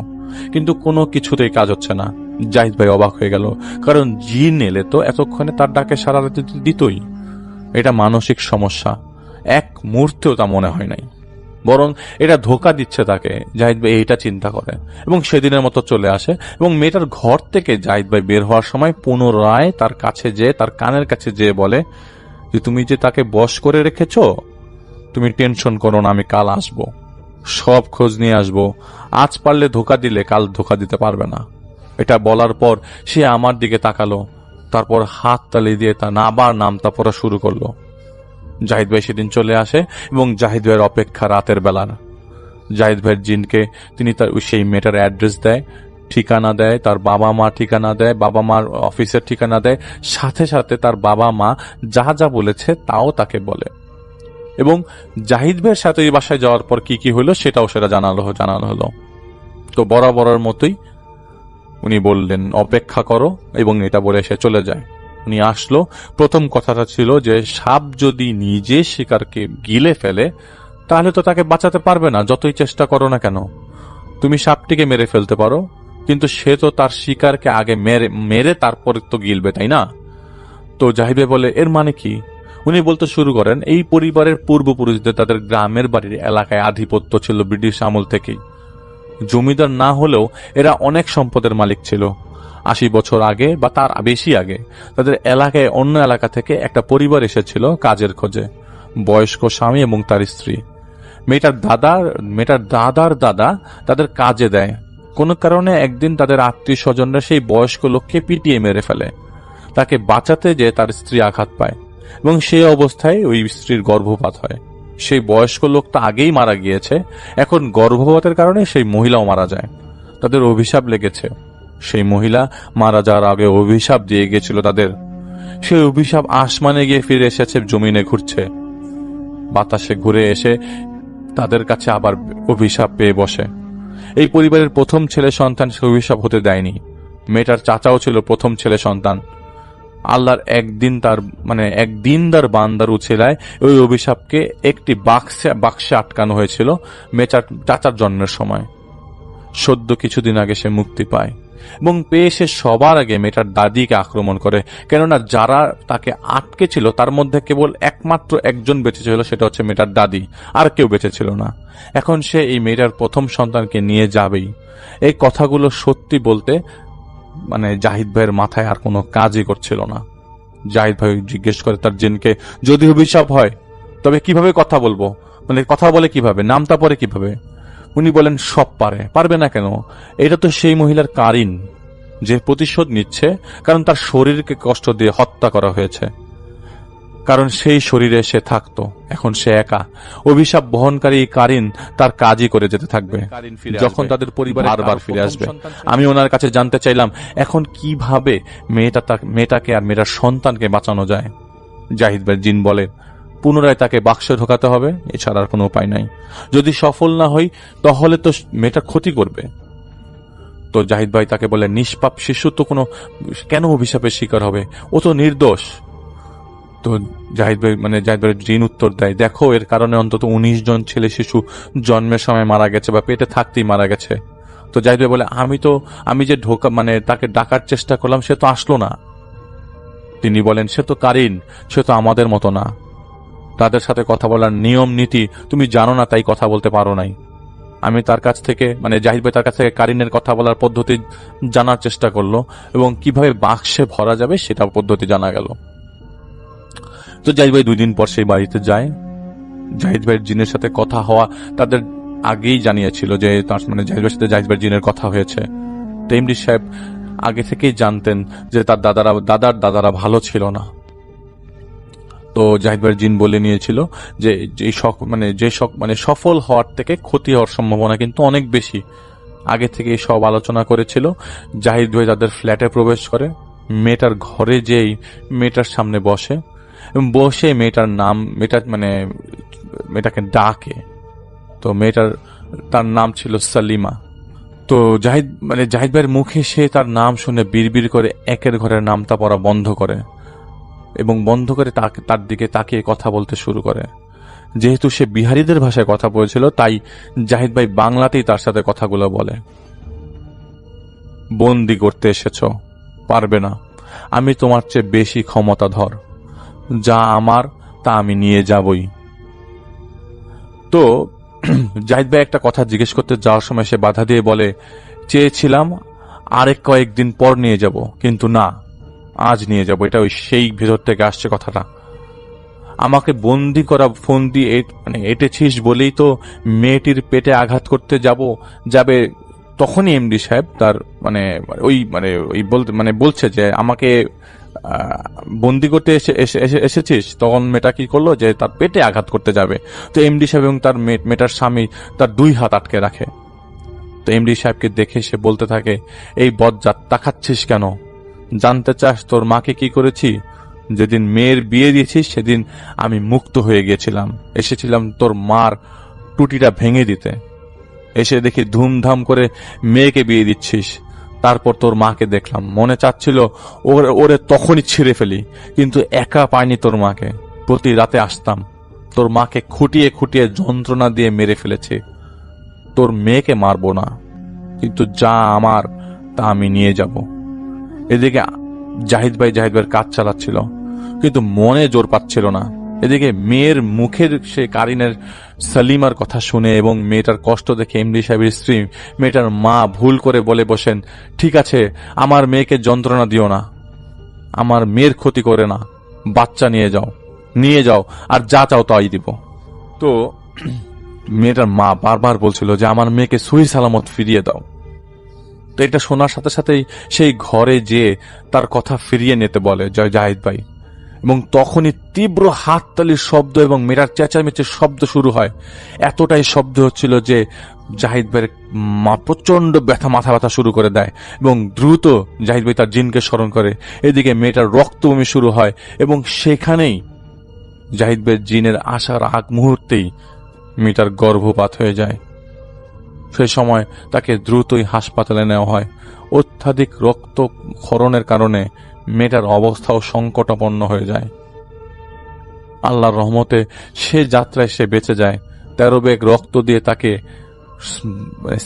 কিন্তু কোনো কিছুতেই কাজ হচ্ছে না। জাহিদ ভাই অবাক হয়ে গেল, কারণ জিন এলে তো এতক্ষণে তার ডাকে সাড়া দিতই। এটা মানসিক সমস্যা, এক মুহূর্তেও তা মনে হয় নাই, বরং এটা ধোকা দিচ্ছে তাকে। জাহিদ ভাই এইটা চিন্তা করে এবং সেদিনের মতো চলে আসে, এবং মেয়েটার ঘর থেকে জাহিদ ভাই বের হওয়ার সময় পুনরায় তার কাছে যেয়ে, তার কানের কাছে যেয়ে বলে যে তুমি যে তাকে বশ করে রেখেছো, তুমি টেনশন করো না, আমি কাল আসবো, সব খোঁজ নিয়ে আসবো, আজ পারলে ধোকা দিলে কাল ধোকা দিতে পারবে না। এটা বলার পর সে আমার দিকে তাকালো, তারপর হাত তালি দিয়ে তার আবার নামতা পড়া শুরু করলো। জাহিদ ভাই সেদিন চলে আসে এবং জাহিদ ভাইয়ের অপেক্ষা রাতের বেলার। জাহিদ ভাইয়ের জিনকে তিনি তার সেই মেয়েটার অ্যাড্রেস দেয়, ঠিকানা দেয়, তার বাবা মা ঠিকানা দেয়, বাবা মার অফিসের ঠিকানা দেয়, সাথে সাথে তার বাবা মা যা যা বলেছে তাও তাকে বলে, এবং জাহিদ ভাইয়ের সাথে এই বাসায় যাওয়ার পর কি কি হলো সেটাও সেটা জানানো হলো। তো বরাবরের মতোই উনি বললেন অপেক্ষা করো, এবং এটা বলে সে চলে যায়। উনি আসলো, প্রথম কথাটা ছিল যে সাপ যদি নিজে শিকারকে গিলে ফেলে তাহলে তো তাকে বাঁচাতে পারবে না, যতই চেষ্টা করো না কেন। তুমি সাপটিকে মেরে ফেলতে পারো, কিন্তু সে তো তার শিকারকে আগে মেরে তারপরে তো গিলবে, তাই না? তো জাহিদ ভাই বলে এর মানে কি? উনি বলতে শুরু করেন এই পরিবারের পূর্বপুরুষদের তাদের গ্রামের বাড়ির এলাকায় আধিপত্য ছিল ব্রিটিশ আমল থেকেই। জমিদার না হলেও এরা অনেক সম্পদের মালিক ছিল। 80 বছর আগে বা তার বেশি আগে তাদের এলাকায় অন্য এলাকা থেকে একটা পরিবার এসেছিল কাজের খোঁজে, বয়স্ক স্বামী এবং তার স্ত্রী। মেয়েটার দাদার দাদা তাদের কাজে দেয়। কোনো কারণে একদিন তাদের আত্মীয় স্বজনরা সেই বয়স্ক লোককে পিটিয়ে মেরে ফেলে। তাকে বাঁচাতে যে তার স্ত্রী আঘাত পায়, এবং সেই অবস্থায় ওই স্ত্রীর গর্ভপাত হয়। সেই বয়স্ক লোকটা আগেই মারা গিয়েছে, এখন গর্ভপাতের কারণে সেই মহিলাও মারা যায়। তাদের অভিশাপ লেগেছে, সেই মহিলা মারা যাওয়ার আগে অভিশাপ দিয়ে গিয়েছিল তাদের। সেই অভিশাপ আসমানে গিয়ে ফিরে এসেছে, জমিনে ঘুরছে, বাতাসে ঘুরে এসে তাদের কাছে আবার অভিশাপ পেয়ে বসে। এই পরিবারের প্রথম ছেলে সন্তান সে অভিশাপ হতে দেয়নি। মেয়েটার চাচাও ছিল প্রথম ছেলে সন্তান। আল্লাহর একদিন তার বান্দার উছিলায় ওই অভিশাপকে একটি বাক্সে আটকানো হয়েছিল মেয়েটার চাচার জন্মের সময়। সদ্য কিছুদিন আগে সে মুক্তি পায়, এবং পেয়ে সে সবার আগে মেয়েটার দাদিকে আক্রমণ করে, কেননা যারা তাকে আটকে ছিল তার মধ্যে কেবল একমাত্র একজন বেঁচে ছিল, সেটা হচ্ছে মেয়েটার দাদি, আর কেউ বেঁচে ছিল না। এখন সে এই মেয়েটার প্রথম সন্তানকে নিয়ে যাবেই। এই কথাগুলো সত্যি বলতে জাহিদ ভাইয়ের মাথায় আর কোনো কাজই করছিল না। জাহিদ ভাই জিজ্ঞেস করে তার জিনকে, যদি অভিশাপ হয় তবে কিভাবে কথা বলবো, কথা বলে কিভাবে, নামতা পরে কিভাবে? উনি বলেন সব পারবে না কেন? এটা তো সেই মহিলার কারিন, যে প্রতিশোধ নিচ্ছে কারণ তার শরীরকে কষ্ট দিয়ে হত্যা করা হয়েছে, কারণ সেই শরীরে সে থাকতো, এখন সে একা। অভিশাপ বহনকারী কারিন তার কাজই করে যেতে থাকবে, যখন তাদের পরিবার বারবার ফিরে আসবে। আমি ওনার কাছে জানতে চাইলাম এখন কিভাবে মেয়েটাকে আর মেয়েটার সন্তানকে বাঁচানো যায়। জাহিদ ভাই জিন বলে পুনরায় তাকে বাক্সে ঢোকাতে হবে, এছাড়া আর কোনো উপায় নাই। যদি সফল না হই তাহলে তো মেয়েটা ক্ষতি করবে। তো জাহিদ ভাই তাকে বলে নিষ্পাপ শিশু তো কেন অভিশাপের শিকার হবে, ও তো নির্দোষ। তো জাহিদ ভাই জিন উত্তর দেয়, দেখো এর কারণে অন্তত 19 জন ছেলে শিশু জন্মের সময় মারা গেছে বা পেটে থাকতেই মারা গেছে। তো জাহিদ ভাই বলে আমি যে তাকে ডাকার চেষ্টা করলাম সে তো আসলো না। তিনি বলেন সে তো কারিন, সে তো আমাদের মতো না, তাদের সাথে কথা বলার নিয়ম নীতি তুমি জানো না, তাই কথা বলতে পারো নাই। আমি তার কাছ থেকে জাহিদ ভাই তার কাছ থেকে কারিনের কথা বলার পদ্ধতি জানার চেষ্টা করলো, এবং কিভাবে বাক্সে ভরা যাবে সেটা পদ্ধতি জানা গেল। তো জাহিদ ভাই 2 দিন পর সেই বাড়িতে যায়। জাহিদ ভাইয়ের জিনের সাথে কথা হওয়া তাদের আগেই জানিয়েছিল যে জাহিদ ভাইয়ের সাথে জাহিদ ভাইয়ের জিনের কথা হয়েছে। তো এমডি সাহেব আগে থেকেই জানতেন যে তার দাদারা ভালো ছিল না। তো জাহিদ ভাইয়ের জিন বলে নিয়েছিল যে সফল হওয়ার থেকে ক্ষতি হওয়ার সম্ভাবনা কিন্তু অনেক বেশি। আগে থেকে সব আলোচনা করেছিল। জাহিদ ভাই তাদের ফ্ল্যাটে প্রবেশ করে, মেয়েটার ঘরে যেই মেয়েটার সামনে বসে এবং বসে মেয়েটার নাম, মেয়েটাকে ডাকে। তো তার নাম ছিল সালিমা। তো জাহিদ ভাইয়ের মুখে সে তার নাম শুনে বিড়বিড় করে একের ঘরের নামটা পড়া বন্ধ করে এবং বন্ধ করে তার দিকে তাকিয়ে কথা বলতে শুরু করে। যেহেতু সে বিহারীদের ভাষায় কথা বলেছিল, তাই জাহিদ ভাই বাংলাতেই তার সাথে কথাগুলো বলে। বন্দি করতে এসেছ, পারবে না। আমি তোমার চেয়ে বেশি ক্ষমতাধর, যা আমার তা আমি নিয়ে যাবই। তো জাহিদ ভাই একটা কথা জিজ্ঞেস করতে যাওয়ার সময় সে বাধা দিয়ে বলে, চেয়েছিলাম আরেক কয়েকদিন পর নিয়ে যাব, কিন্তু না, আজ নিয়ে যাব। এটা সেই ভেতর থেকে আসছে কথাটা। আমাকে বন্দি করা ফন্দি এটেছিস বলেই তো মেয়েটির পেটে আঘাত করতে যাবে। তখনই এমডি সাহেব তার বলছে যে আমাকে বন্দি করতে এসেছিস। তখন মেয়েটা কি করলো যে তার পেটে আঘাত করতে যাবে। তো এমডি সাহেব এবং তার মেয়েটার স্বামী তার 2 হাত আটকে রাখে। তো এমডি সাহেবকে দেখে সে বলতে থাকে, এই বজ্জাত, তাকাচ্ছিস কেন? জানতে চাস তোর মাকে কি করেছি? যেদিন মেয়ের বিয়ে দিয়েছিস সেদিন আমি মুক্ত হয়ে গিয়েছিলাম, এসেছিলাম তোর মার টুটিটা ভেঙে দিতে। এসে দেখি ধুমধাম করে মেয়েকে বিয়ে দিচ্ছিস। তারপর তোর মাকে দেখলাম, মনে চাচ্ছিল ওরে তখনই ছিঁড়ে ফেলি, কিন্তু একা পাইনি তোর মাকে। প্রতি রাতে আসতাম, তোর মাকে খুঁটিয়ে খুঁটিয়ে যন্ত্রণা দিয়ে মেরে ফেলেছি। তোর মেয়েকে মারবো না, কিন্তু যা আমার তা আমি নিয়ে যাব। এদিকে জাহিদ ভাইয়ের কাজ চালাচ্ছিল, কিন্তু মনে জোর পাচ্ছিল না। এদিকে মেয়ের মুখের সে কারিনের সালিমার কথা শুনে এবং মেয়েটার কষ্ট দেখে এমডি সাহেবের স্ত্রী, মেয়েটার মা ভুল করে বলে বসেন, ঠিক আছে, আমার মেয়েকে যন্ত্রণা দিও না, আমার মেয়ের ক্ষতি করে না, বাচ্চা নিয়ে যাও, আর যা চাও তাই দিব। তো মেয়েটার মা বারবার বলছিল যে আমার মেয়েকে সহি সালামত ফিরিয়ে দাও। তো এটা শোনার সাথে সাথেই সেই ঘরে যেয়ে তার কথা ফিরিয়ে নিতে বলে জাহিদ ভাই, এবং তখনই তীব্র হাততালির শব্দ এবং মেয়েটার চেঁচামেচির শব্দ শুরু হয়। এতটাই শব্দ হচ্ছিল যে জাহিদ ভাইয়ের মা প্রচন্ড মাথা ব্যথা শুরু করে দেয় এবং দ্রুত জাহিদ ভাই তার জিনকে স্মরণ করে। এদিকে মেয়েটার রক্তবমি শুরু হয় এবং সেখানেই জাহিদ ভাইয়ের জিনের আসার আগ মুহূর্তেই মেয়েটার গর্ভপাত হয়ে যায়। সেই সময় তাকে দ্রুতই হাসপাতালে নেওয়া হয়। অত্যাধিক রক্তক্ষরণের কারণে মেয়েটার অবস্থাও সংকটাপন্ন হয়ে যায়। আল্লাহর রহমতে সে যাত্রায় সে বেঁচে যায়। 13 ব্যাগ রক্ত দিয়ে তাকে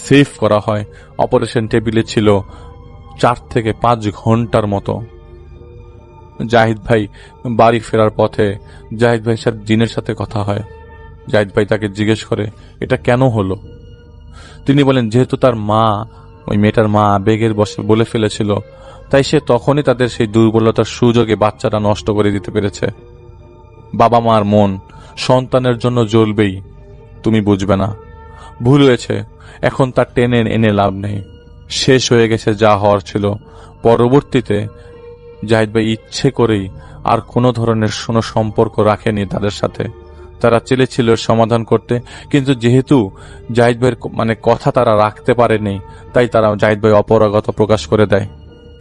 সেভ করা হয়। অপারেশন টেবিলে ছিল 4 থেকে 5 ঘন্টার মতো। জাহিদ ভাই বাড়ি ফেরার পথে জাহিদ ভাইয়ের সাথে জিনের সাথে কথা হয়। জাহিদ ভাই তাকে জিজ্ঞেস করে, এটা কেন হলো? তিনি বলেন, যেহেতু তার মা, ওই মেয়েটার মা আবেগের বশে বলে ফেলেছিল, তাই সে তখনই তাদের সেই দুর্বলতার সুযোগে বাচ্চাটা নষ্ট করে দিতে পেরেছে। বাবা মার মন সন্তানের জন্য জ্বলবেই, তুমি বুঝবে না। ভুল হয়েছে, এখন তার টেনে এনে লাভ নেই, শেষ হয়ে গেছে যা হওয়ার ছিল। পরবর্তীতে জাহিদ ভাই ইচ্ছে করেই আর কোনো ধরনের সম্পর্ক রাখেনি তাদের সাথে। তারা চেয়েছিল সমাধান করতে, কিন্তু যেহেতু জাহিদ ভাইয়ের কথা তারা রাখতে পারেনি, তাই তারা জাহিদ ভাই অপরাগতা প্রকাশ করে দেয়।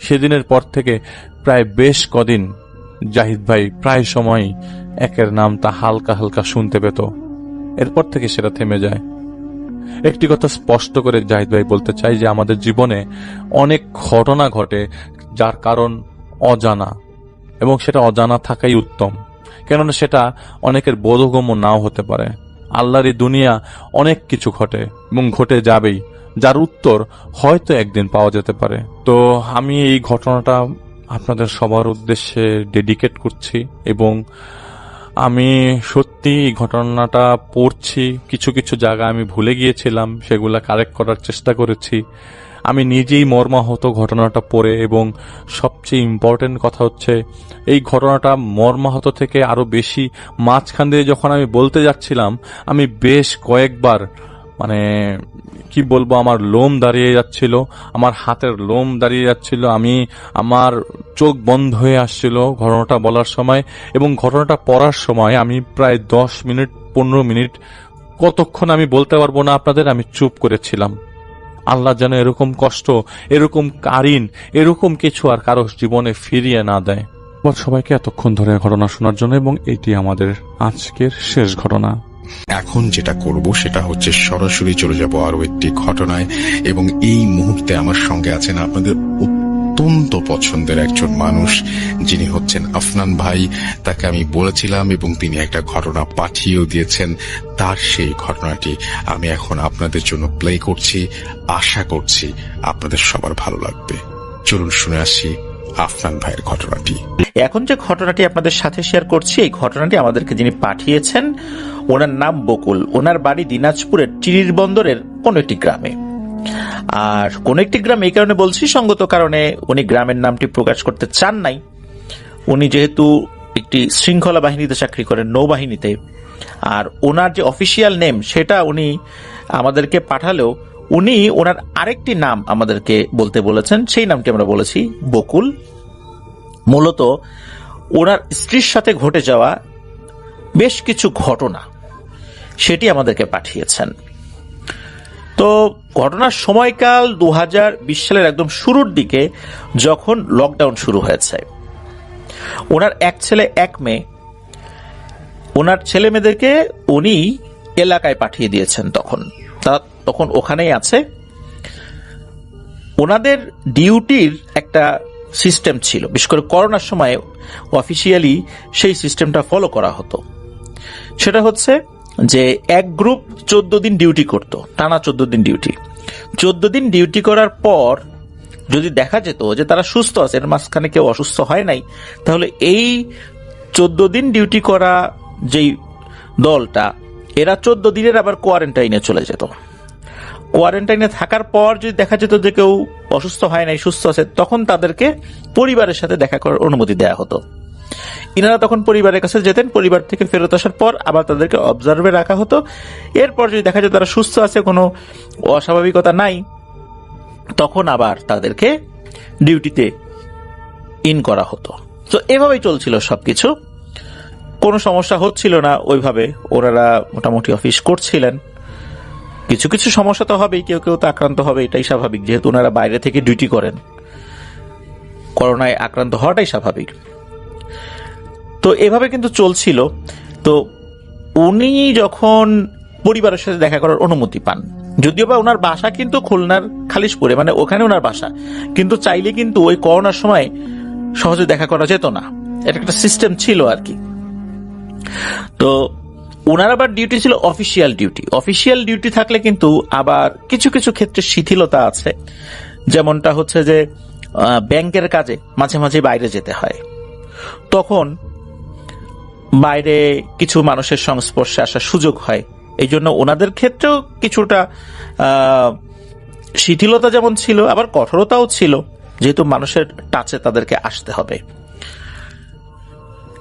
সেদিনের পর থেকে প্রায় বেশ কদিন জাহিদ ভাই প্রায় সময়ই একের নামটা হালকা হালকা শুনতে পেত। এরপর থেকে সেটা থেমে যায়। একটি কথা স্পষ্ট করে জাহিদ ভাই বলতে চাই যে আমাদের জীবনে অনেক ঘটনা ঘটে যার কারণ অজানা, এবং সেটা অজানা থাকাই উত্তম, কেননা সেটা অনেকের বোধগম্য নাও হতে পারে। আল্লাহর এই দুনিয়া অনেক কিছু ঘটে এবং ঘটে যাবেই, যার উত্তর হয়তো একদিন পাওয়া যেতে পারে। তো আমি এই ঘটনাটা আপনাদের সবার উদ্দেশ্যে ডেডিকেট করছি, এবং আমি সত্যি এই ঘটনাটা পড়ছি, কিছু কিছু জায়গা আমি ভুলে গিয়েছিলাম, সেগুলা কারেক্ট করার চেষ্টা করেছি। আমি নিজেই মর্মাহত ঘটনাটা পড়ে, এবং সবচেয়ে ইম্পর্টেন্ট কথা হচ্ছে এই ঘটনাটা মর্মাহত থেকে আরো বেশি মাঝখান দিয়ে যখন আমি বলতে যাচ্ছিলাম, আমি বেশ কয়েকবার কি বলবো, আমার লোম দাঁড়িয়ে যাচ্ছিল, আমার হাতের লোম দাঁড়িয়ে যাচ্ছিল, আমার চোখ বন্ধ হয়ে আসছিল ঘটনাটা বলার সময়, এবং ঘটনাটা পড়ার সময় আমি প্রায় 10 মিনিট 15 মিনিট, কতক্ষণ আমি বলতে পারবো না আপনাদের, আমি চুপ করেছিলাম। আল্লাহ যেন এরকম কষ্ট, এরকম কারিন, এরকম কিছু আর কারো জীবনে ফিরিয়ে না দেয়। সবাইকে এতক্ষণ ধরে ঘটনা শোনার জন্য, এবং এটি আমাদের আজকের শেষ ঘটনা। এখন যেটা করব সেটা হচ্ছে সরাসরি চলে যাব আরো একটি ঘটনায়, এবং এই মুহূর্তে আমার সঙ্গে আছেন আপনাদের অত্যন্ত পছন্দের একজন মানুষ, যিনি হচ্ছেন আফনান ভাই। তাকে আমি বলেছিলাম এবং তিনি একটা ঘটনা পাঠিয়েও দিয়েছেন। তার সেই ঘটনাটি আমি এখন আপনাদের জন্য প্লে করছি। আশা করছি আপনাদের সবার ভালো লাগবে। চলুন শুনে আসি আফনান ভাইয়ের ঘটনাটি। এখন যে ঘটনাটি আপনাদের সাথে শেয়ার করছি, এই ঘটনাটি আমাদেরকে যিনি পাঠিয়েছেন, ওনার নাম বকুল। ওনার বাড়ি দিনাজপুরের চিরির বন্দরের কোন একটি গ্রামে। আর কোন একটি গ্রাম এই কারণে বলছি, সঙ্গত কারণে উনি গ্রামের নামটি প্রকাশ করতে চান নাই। উনি যেহেতু একটি শৃঙ্খলা বাহিনীতে চাকরি করেন, নৌবাহিনীতে, আর ওনার যে অফিসিয়াল নেম সেটা উনি আমাদেরকে পাঠালেও উনি ওনার আরেকটি নাম আমাদেরকে বলতে বলেছেন, সেই নামটি আমরা বলেছি বকুল। মূলত ওনার স্ত্রীর সাথে ঘটে যাওয়া বেশ কিছু ঘটনা সেটি আমাদেরকে পাঠিয়েছেন। তো ঘটনার সময়কাল 2020 সালের একদম শুরুর দিকে, যখন লকডাউন শুরু হয়েছে। ওনার এক ছেলে এক মেয়ে, ওনার ছেলে মেয়েদেরকে উনি এলাকায় পাঠিয়ে দিয়েছেন। তারা তখন ওখানেই আছে। ওনাদের ডিউটির একটা সিস্টেম ছিল, বিশেষ করে করোনার সময় অফিসিয়ালি সেই সিস্টেমটা ফলো করা হতো। সেটা হচ্ছে যে এক গ্রুপ 14 দিন ডিউটি করত, টানা 14 দিন ডিউটি। 14 দিন ডিউটি করার পর যদি দেখা যেত যে তারা সুস্থ আছে, এর মাঝখানে কেউ অসুস্থ হয় নাই, তাহলে এই 14 দিন ডিউটি করা যেই দলটা, এরা 14 দিনের আবার কোয়ারেন্টাইনে চলে যেত। কোয়ারেন্টাইনে থাকার পর যদি দেখা যেত যে কেউ অসুস্থ হয় নাই, সুস্থ আছে, তখন তাদেরকে পরিবারের সাথে দেখা করার অনুমতি দেয়া হতো। ইনারা তখন পরিবারের কাছে যেতেন, পরিবার থেকে ফেরত আসার পর আবার তাদেরকে অবজার্ভে রাখা হতো। এরপর যদি দেখা যেত তারা সুস্থ আছে, কোনো অস্বাভাবিকতা নাই, তখন আবার তাদেরকে ডিউটিতে ইন করা হতো। তো এভাবেই চলছিল সবকিছু, কোনো সমস্যা হচ্ছিল না। ওইভাবে ওনারা মোটামুটি অফিস করছিলেন। কিছু কিছু সমস্যা তো হবেই, কেউ কেউ তো আক্রান্ত হবে, এটাই স্বাভাবিক, যেহেতু ওনারা বাইরে থেকে ডিউটি করেন। করোনায় আক্রান্ত হওয়াটাই স্বাভাবিক। তো এভাবে কিন্তু চলছিল। তো উনি যখন পরিবারের সাথে দেখা করার অনুমতি পান, যদিও বা ওনার বাসা কিন্তু খুলনার খালিশপুরে, মানে ওখানে ওনার বাসা, কিন্তু চাইলে কিন্তু ওই করোনার সময় সহজে দেখা করা যেত না। এটা একটা সিস্টেম ছিল আর কি। তো ওনার আবার ডিউটি ছিল অফিসিয়াল ডিউটি। অফিসিয়াল ডিউটি থাকলে কিন্তু আবার কিছু কিছু ক্ষেত্রে শিথিলতা আছে। যেমনটা হচ্ছে যে ব্যাংকের কাজে মাঝে মাঝে বাইরে যেতে হয়, তখন বাইরে কিছু মানুষের সংস্পর্শে আসার সুযোগ হয়। এই জন্য ওনাদের ক্ষেত্রেও কিছুটা শিথিলতা যেমন ছিল, আবার কঠোরতাও ছিল, যেহেতু মানুষের টাচে তাদেরকে আসতে হবে।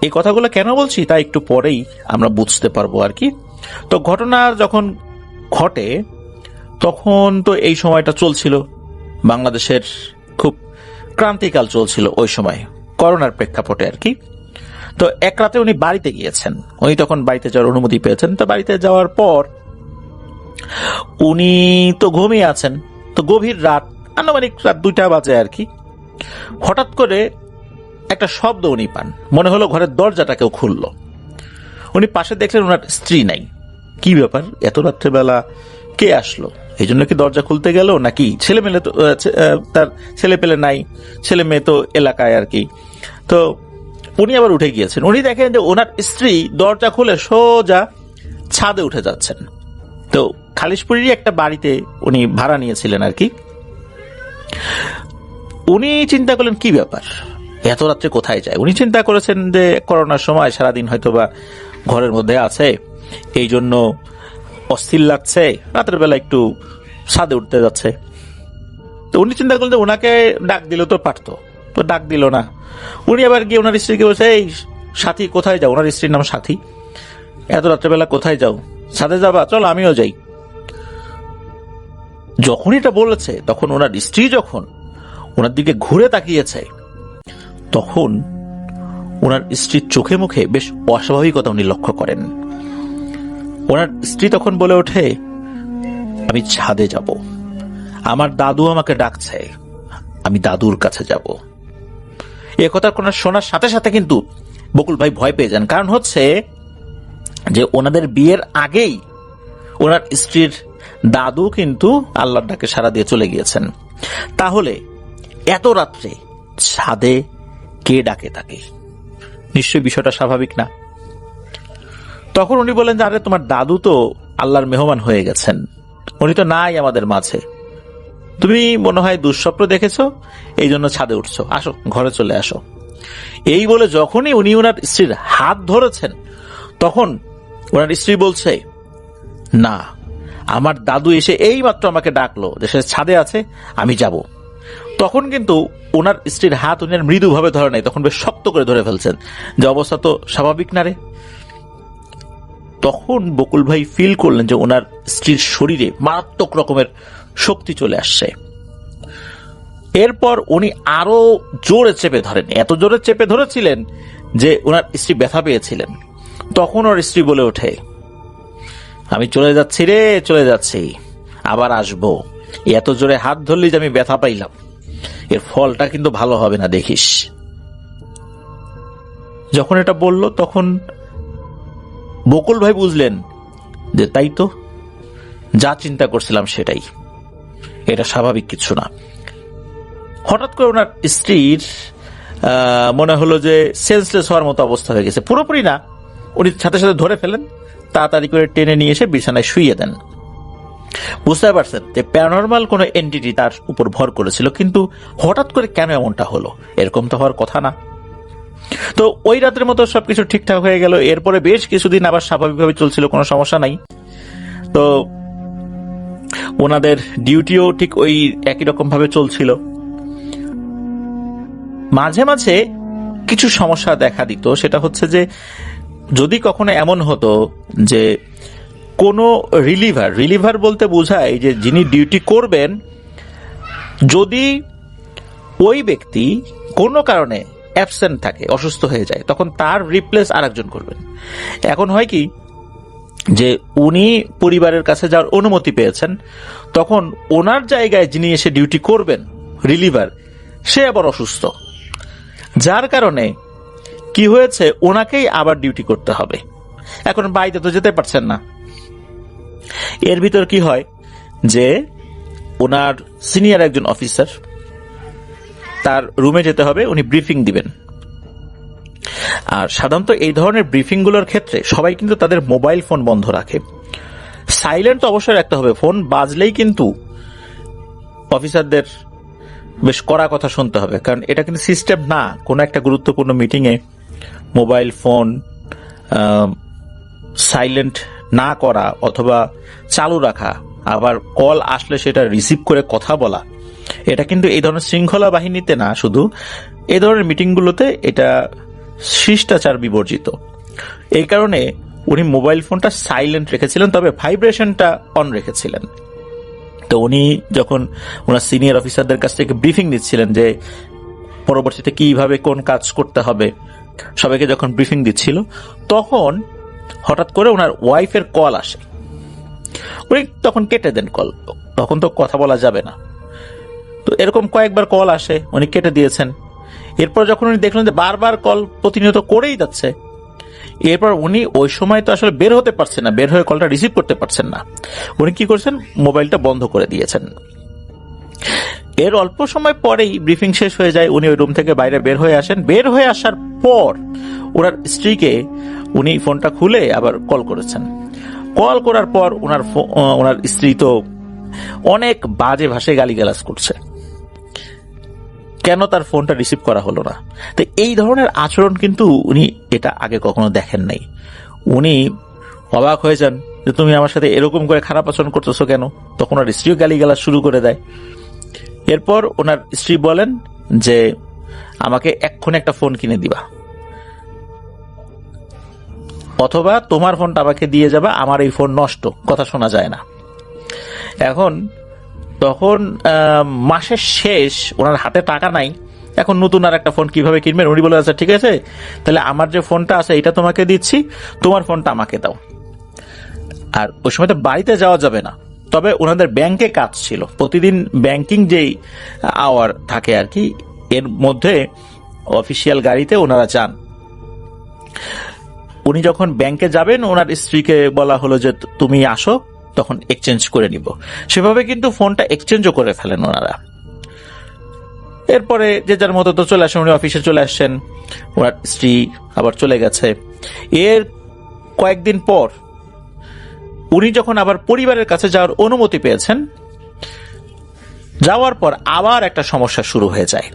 এই কথাগুলো কেন বলছি তা একটু পরেই আমরা বুঝতে পারবো আর কি। তো ঘটনা যখন ঘটে তখন তো এই সময়টা চলছিল, বাংলাদেশের খুব ক্রান্তিকাল চলছিল ওই সময়, করোনার প্রেক্ষাপটে আর কি। তো এক রাতে উনি বাড়িতে গিয়েছেন, উনি তখন বাড়িতে যাওয়ার অনুমতি পেয়েছেন। তো বাড়িতে যাওয়ার পর উনি তো ঘুমিয়ে আছেন। তো গভীর রাত, আনুমানিক রাত 2টা বাজে আর কি, হঠাৎ করে একটা শব্দ উনি পান। মনে হলো ঘরের দরজাটা কেউ খুললো। উনি পাশে দেখলেন ওনার স্ত্রী নাই। কি ব্যাপার, এত রাত্রেবেলা কে আসলো? এই জন্য কি দরজা খুলতে গেল নাকি? ছেলে মেয়ে তো তার ছেলে পেলে নাই, ছেলে মেয়ে তো এলাকায় আর কি। তো উনি আবার উঠে গিয়েছেন। উনি দেখেন যে ওনার স্ত্রী দরজা খুলে সোজা ছাদে উঠে যাচ্ছেন। তো খালিশপুরেরই একটা বাড়িতে উনি ভাড়া নিয়েছিলেন আর কি। উনি চিন্তা করলেন কি ব্যাপার, এত রাত্রে কোথায় যায়? উনি চিন্তা করেছেন যে করোনার সময় সারাদিন হয়তো বা ঘরের মধ্যে আছে, এই জন্য অস্থির লাগছে, রাতের বেলা একটু ছাদে উঠতে যাচ্ছে। তো উনি চিন্তা করলেন যে ওনাকে ডাক দিল তো পারতো, তো ডাক দিল না। উনি আবার গিয়ে ওনার স্ত্রীকে বলছে, এই সাথী কোথায় যাও? ওনার স্ত্রীর নাম সাথী। এত রাত্রেবেলা কোথায় যাও? ছাদে যাবা? চল আমিও যাই। যখন এটা বলেছে তখন ওনার স্ত্রী যখন ওনার দিকে ঘুরে তাকিয়েছে, তখন ওনার স্ত্রীর চোখে মুখে বেশ অস্বাভাবিকতা উনি লক্ষ্য করেন। ওনার স্ত্রী তখন বলে ওঠে, আমি ছাদে যাব, আমার দাদু আমাকে ডাকছে, আমি দাদুর কাছে যাব। এ কথা কোনো শোনার সাথে সাথে কিন্তু বকুল ভাই ভয় পেয়ে যান। কারণ হচ্ছে যে ওনাদের বিয়ের আগেই ওনার স্ত্রীর দাদু কিন্তু আল্লাহর ডাকে সাড়া দিয়ে চলে গিয়েছেন। তাহলে এত রাত্রে ছাদে কে ডাকে তাকে? নিশ্চয়ই বিষয়টা স্বাভাবিক না। তখন উনি বলেন যে আরে তোমার দাদু তো আল্লাহর মেহমান হয়ে গেছেন, উনি তো নাই আমাদের মাঝে, তুমি মনে হয় দুঃস্বপ্ন দেখেছো, এই জন্য ছাদে উঠছো, আসো ঘরে চলে আসো। এই বলে যখনই উনি ওনার স্ত্রীর হাত ধরেছেন তখন ওনার স্ত্রী বলছে, না, আমার দাদু এসে এই মাত্র আমাকে ডাকলো যে সে ছাদে আছে, আমি যাব। তখন কিন্তু ওনার স্ত্রীর হাত উনি আর মৃদুভাবে ধরে নাই, তখন বেশ শক্ত করে ধরে ফেলছেন, যে অবস্থা তো স্বাভাবিক না রে। তখন বকুল ভাই ফিল করলেন যে ওনার স্ত্রীর শরীরে মারাত্মক রকমের শক্তি চলে আসছে। এরপর উনি আরো জোরে চেপে ধরেন, এত জোরে চেপে ধরেছিলেন যে ওনার স্ত্রী ব্যথা পেয়েছিলেন। তখন ওর স্ত্রী বলে ওঠে, আমি চলে যাচ্ছি রে, চলে যাচ্ছি, আবার আসবো, এত জোরে হাত ধরলি যে আমি ব্যথা পাইলাম, এর ফলটা কিন্তু ভালো হবে না, দেখিস। যখন এটা বলল তখন বকুল ভাই বুঝলেন যে তাই তো, যা চিন্তা করছিলাম সেটাই, এটা স্বাভাবিক কিছু না। হঠাৎ করে ওনার স্ত্রীর মনে হলো যে সেন্সলেস হওয়ার মতো অবস্থা হয়ে গেছে, পুরোপুরি না, উনি সাথে সাথে ধরে ফেলেন, তাড়াতাড়ি করে টেনে নিয়ে এসে বিছানায় শুইয়ে দেন। বুঝতে পারছেন যে প্যারানরমাল কোনো এন্টিটি তার উপর ভর করেছিল, কিন্তু হঠাৎ করে কেন এমনটা হলো, এরকম তো হওয়ার কথা না। তো ওই রাতের মতো সবকিছু ঠিকঠাক হয়ে গেল। এরপরে বেশ কিছুদিন আবার স্বাভাবিকভাবে চলছিল, কোনো সমস্যা নাই। তো ওনাদের ডিউটিও ঠিক ওই একই রকম ভাবে চলছিল। মাঝে মাঝে কিছু সমস্যা দেখা দিত, সেটা হচ্ছে যে যদি কখনো এমন হতো যে কোনো রিলিভার বলতে বোঝায় যে যিনি ডিউটি করবেন, যদি ওই ব্যক্তি কোনো কারণে অ্যাবসেন্ট থাকে, অসুস্থ হয়ে যায়, তখন তার রিপ্লেস আরেকজন করবেন। এখন হয় কি যে উনি পরিবারের কাছে যাওয়ার অনুমতি পেয়েছেন, তখন ওনার জায়গায় যিনি এসে ডিউটি করবেন, রিলিভার, সে আবার অসুস্থ, যার কারণে কি হয়েছে, ওনাকেই আবার ডিউটি করতে হবে। এখন বাইরে তো যেতে পারছেন না। এর ভিতর কি হয় যে ওনার সিনিয়র একজন অফিসার, তার রুমে যেতে হবে, উনি ব্রিফিং দিবেন। আর সাধারণত এই ধরনের ব্রিফিং গুলোর ক্ষেত্রে সবাই কিন্তু তাদের মোবাইল ফোন বন্ধ রাখে, সাইলেন্ট তো অবশ্যই রাখতে হবে, ফোন বাজলেই কিন্তু অফিসারদের বেশ কড়া কথা শুনতে হবে, কারণ এটা কিন্তু সিস্টেম না কোনো একটা গুরুত্বপূর্ণ মিটিংয়ে মোবাইল ফোন সাইলেন্ট না করা অথবা চালু রাখা, আবার কল আসলে সেটা রিসিভ করে কথা বলা, এটা কিন্তু এই ধরনের শৃঙ্খলা বাহিনীতে না, শুধু এই ধরনের মিটিংগুলোতে এটা শিষ্টাচার বিবর্জিত। এই কারণে উনি মোবাইল ফোনটা সাইলেন্ট রেখেছিলেন, তবে ভাইব্রেশনটা অন রেখেছিলেন। তো উনি যখন ওনার সিনিয়র অফিসারদের কাছ থেকে ব্রিফিং দিচ্ছিলেন যে পরবর্তীতে কিভাবে কোন কাজ করতে হবে, সবাইকে যখন ব্রিফিং দিচ্ছিল, তখন হঠাৎ করে ওনার ওয়াইফের কল আসে। উনি তখন কেটে দেন কল, তখন তো কথা বলা যাবে না। তো এরকম কয়েকবার কল আসে, উনি কেটে দিয়েছেন। এরপর যখন উনি দেখলেন যে বারবার কল প্রতিনিয়ত করেই যাচ্ছে, এরপর উনি ওই সময় তো আসলে বের হতে পারছেন না, বের হয়ে কলটা রিসিভ করতে পারছেন না, উনি কি করছেন, মোবাইলটা বন্ধ করে দিয়েছেন। এর অল্প সময় পরেই ব্রিফিং শেষ হয়ে যায়, উনি ওই রুম থেকে বাইরে বের হয়ে আসেন। বের হয়ে আসার পর ওনার স্ত্রীকে উনি ফোনটা খুলে আবার কল করেছেন। কল করার পর ওনার স্ত্রী তো অনেক বাজে ভাষায় গালিগালাজ করছে, কেন তার ফোনটা রিসিভ করা হলো না। তো এই ধরনের আচরণ কিন্তু উনি এটা আগে কখনো দেখেন নাই। উনি অবাক হয়ে যান যে তুমি আমার সাথে এরকম করে খারাপ আচরণ করতেছো কেন। তখন ওনার স্ত্রীও গালিগালাজ শুরু করে দেয়। এরপর ওনার স্ত্রী বলেন যে আমাকে এক্ষুনি একটা ফোন কিনে দিবা, অথবা তোমার ফোনটা আমাকে দিয়ে যাবা, আমার এই ফোন নষ্ট, কথা শোনা যায় না। এখন তখন মাসের শেষ, ওনার হাতে টাকা নাই, এখন নতুন আর একটা ফোন কিভাবে কিনবেন। উনি বলে আচ্ছা ঠিক আছে, তাহলে আমার যে ফোনটা আছে এটা তোমাকে দিচ্ছি, তোমার ফোনটা আমাকে দাও। আর ওই সময় তো বাড়িতে যাওয়া যাবে না, তবে ওনাদের ব্যাংকে কাজ ছিল, প্রতিদিন ব্যাংকিং যেই আওয়ার থাকে আর কি, এর মধ্যে অফিসিয়াল গাড়িতে ওনারা যান। উনি যখন ব্যাংকে যাবেন, ওনার স্ত্রীকে বলা হলো যে তুমি আসো, তখন এক্সচেঞ্জ করে নিব। সেভাবে কিন্তু ফোনটা এক্সচেঞ্জও করে ফেলেন ওনারা। এরপরে যে যার মতো তো চলে আসেন, উনি অফিসে চলে আসছেন, ওনার স্ত্রী আবার চলে গেছে। এর কয়েকদিন পর উনি যখন আবার পরিবারের কাছে যাওয়ার অনুমতি পেয়েছেন, যাওয়ার পর আবার একটা সমস্যা শুরু হয়ে যায়।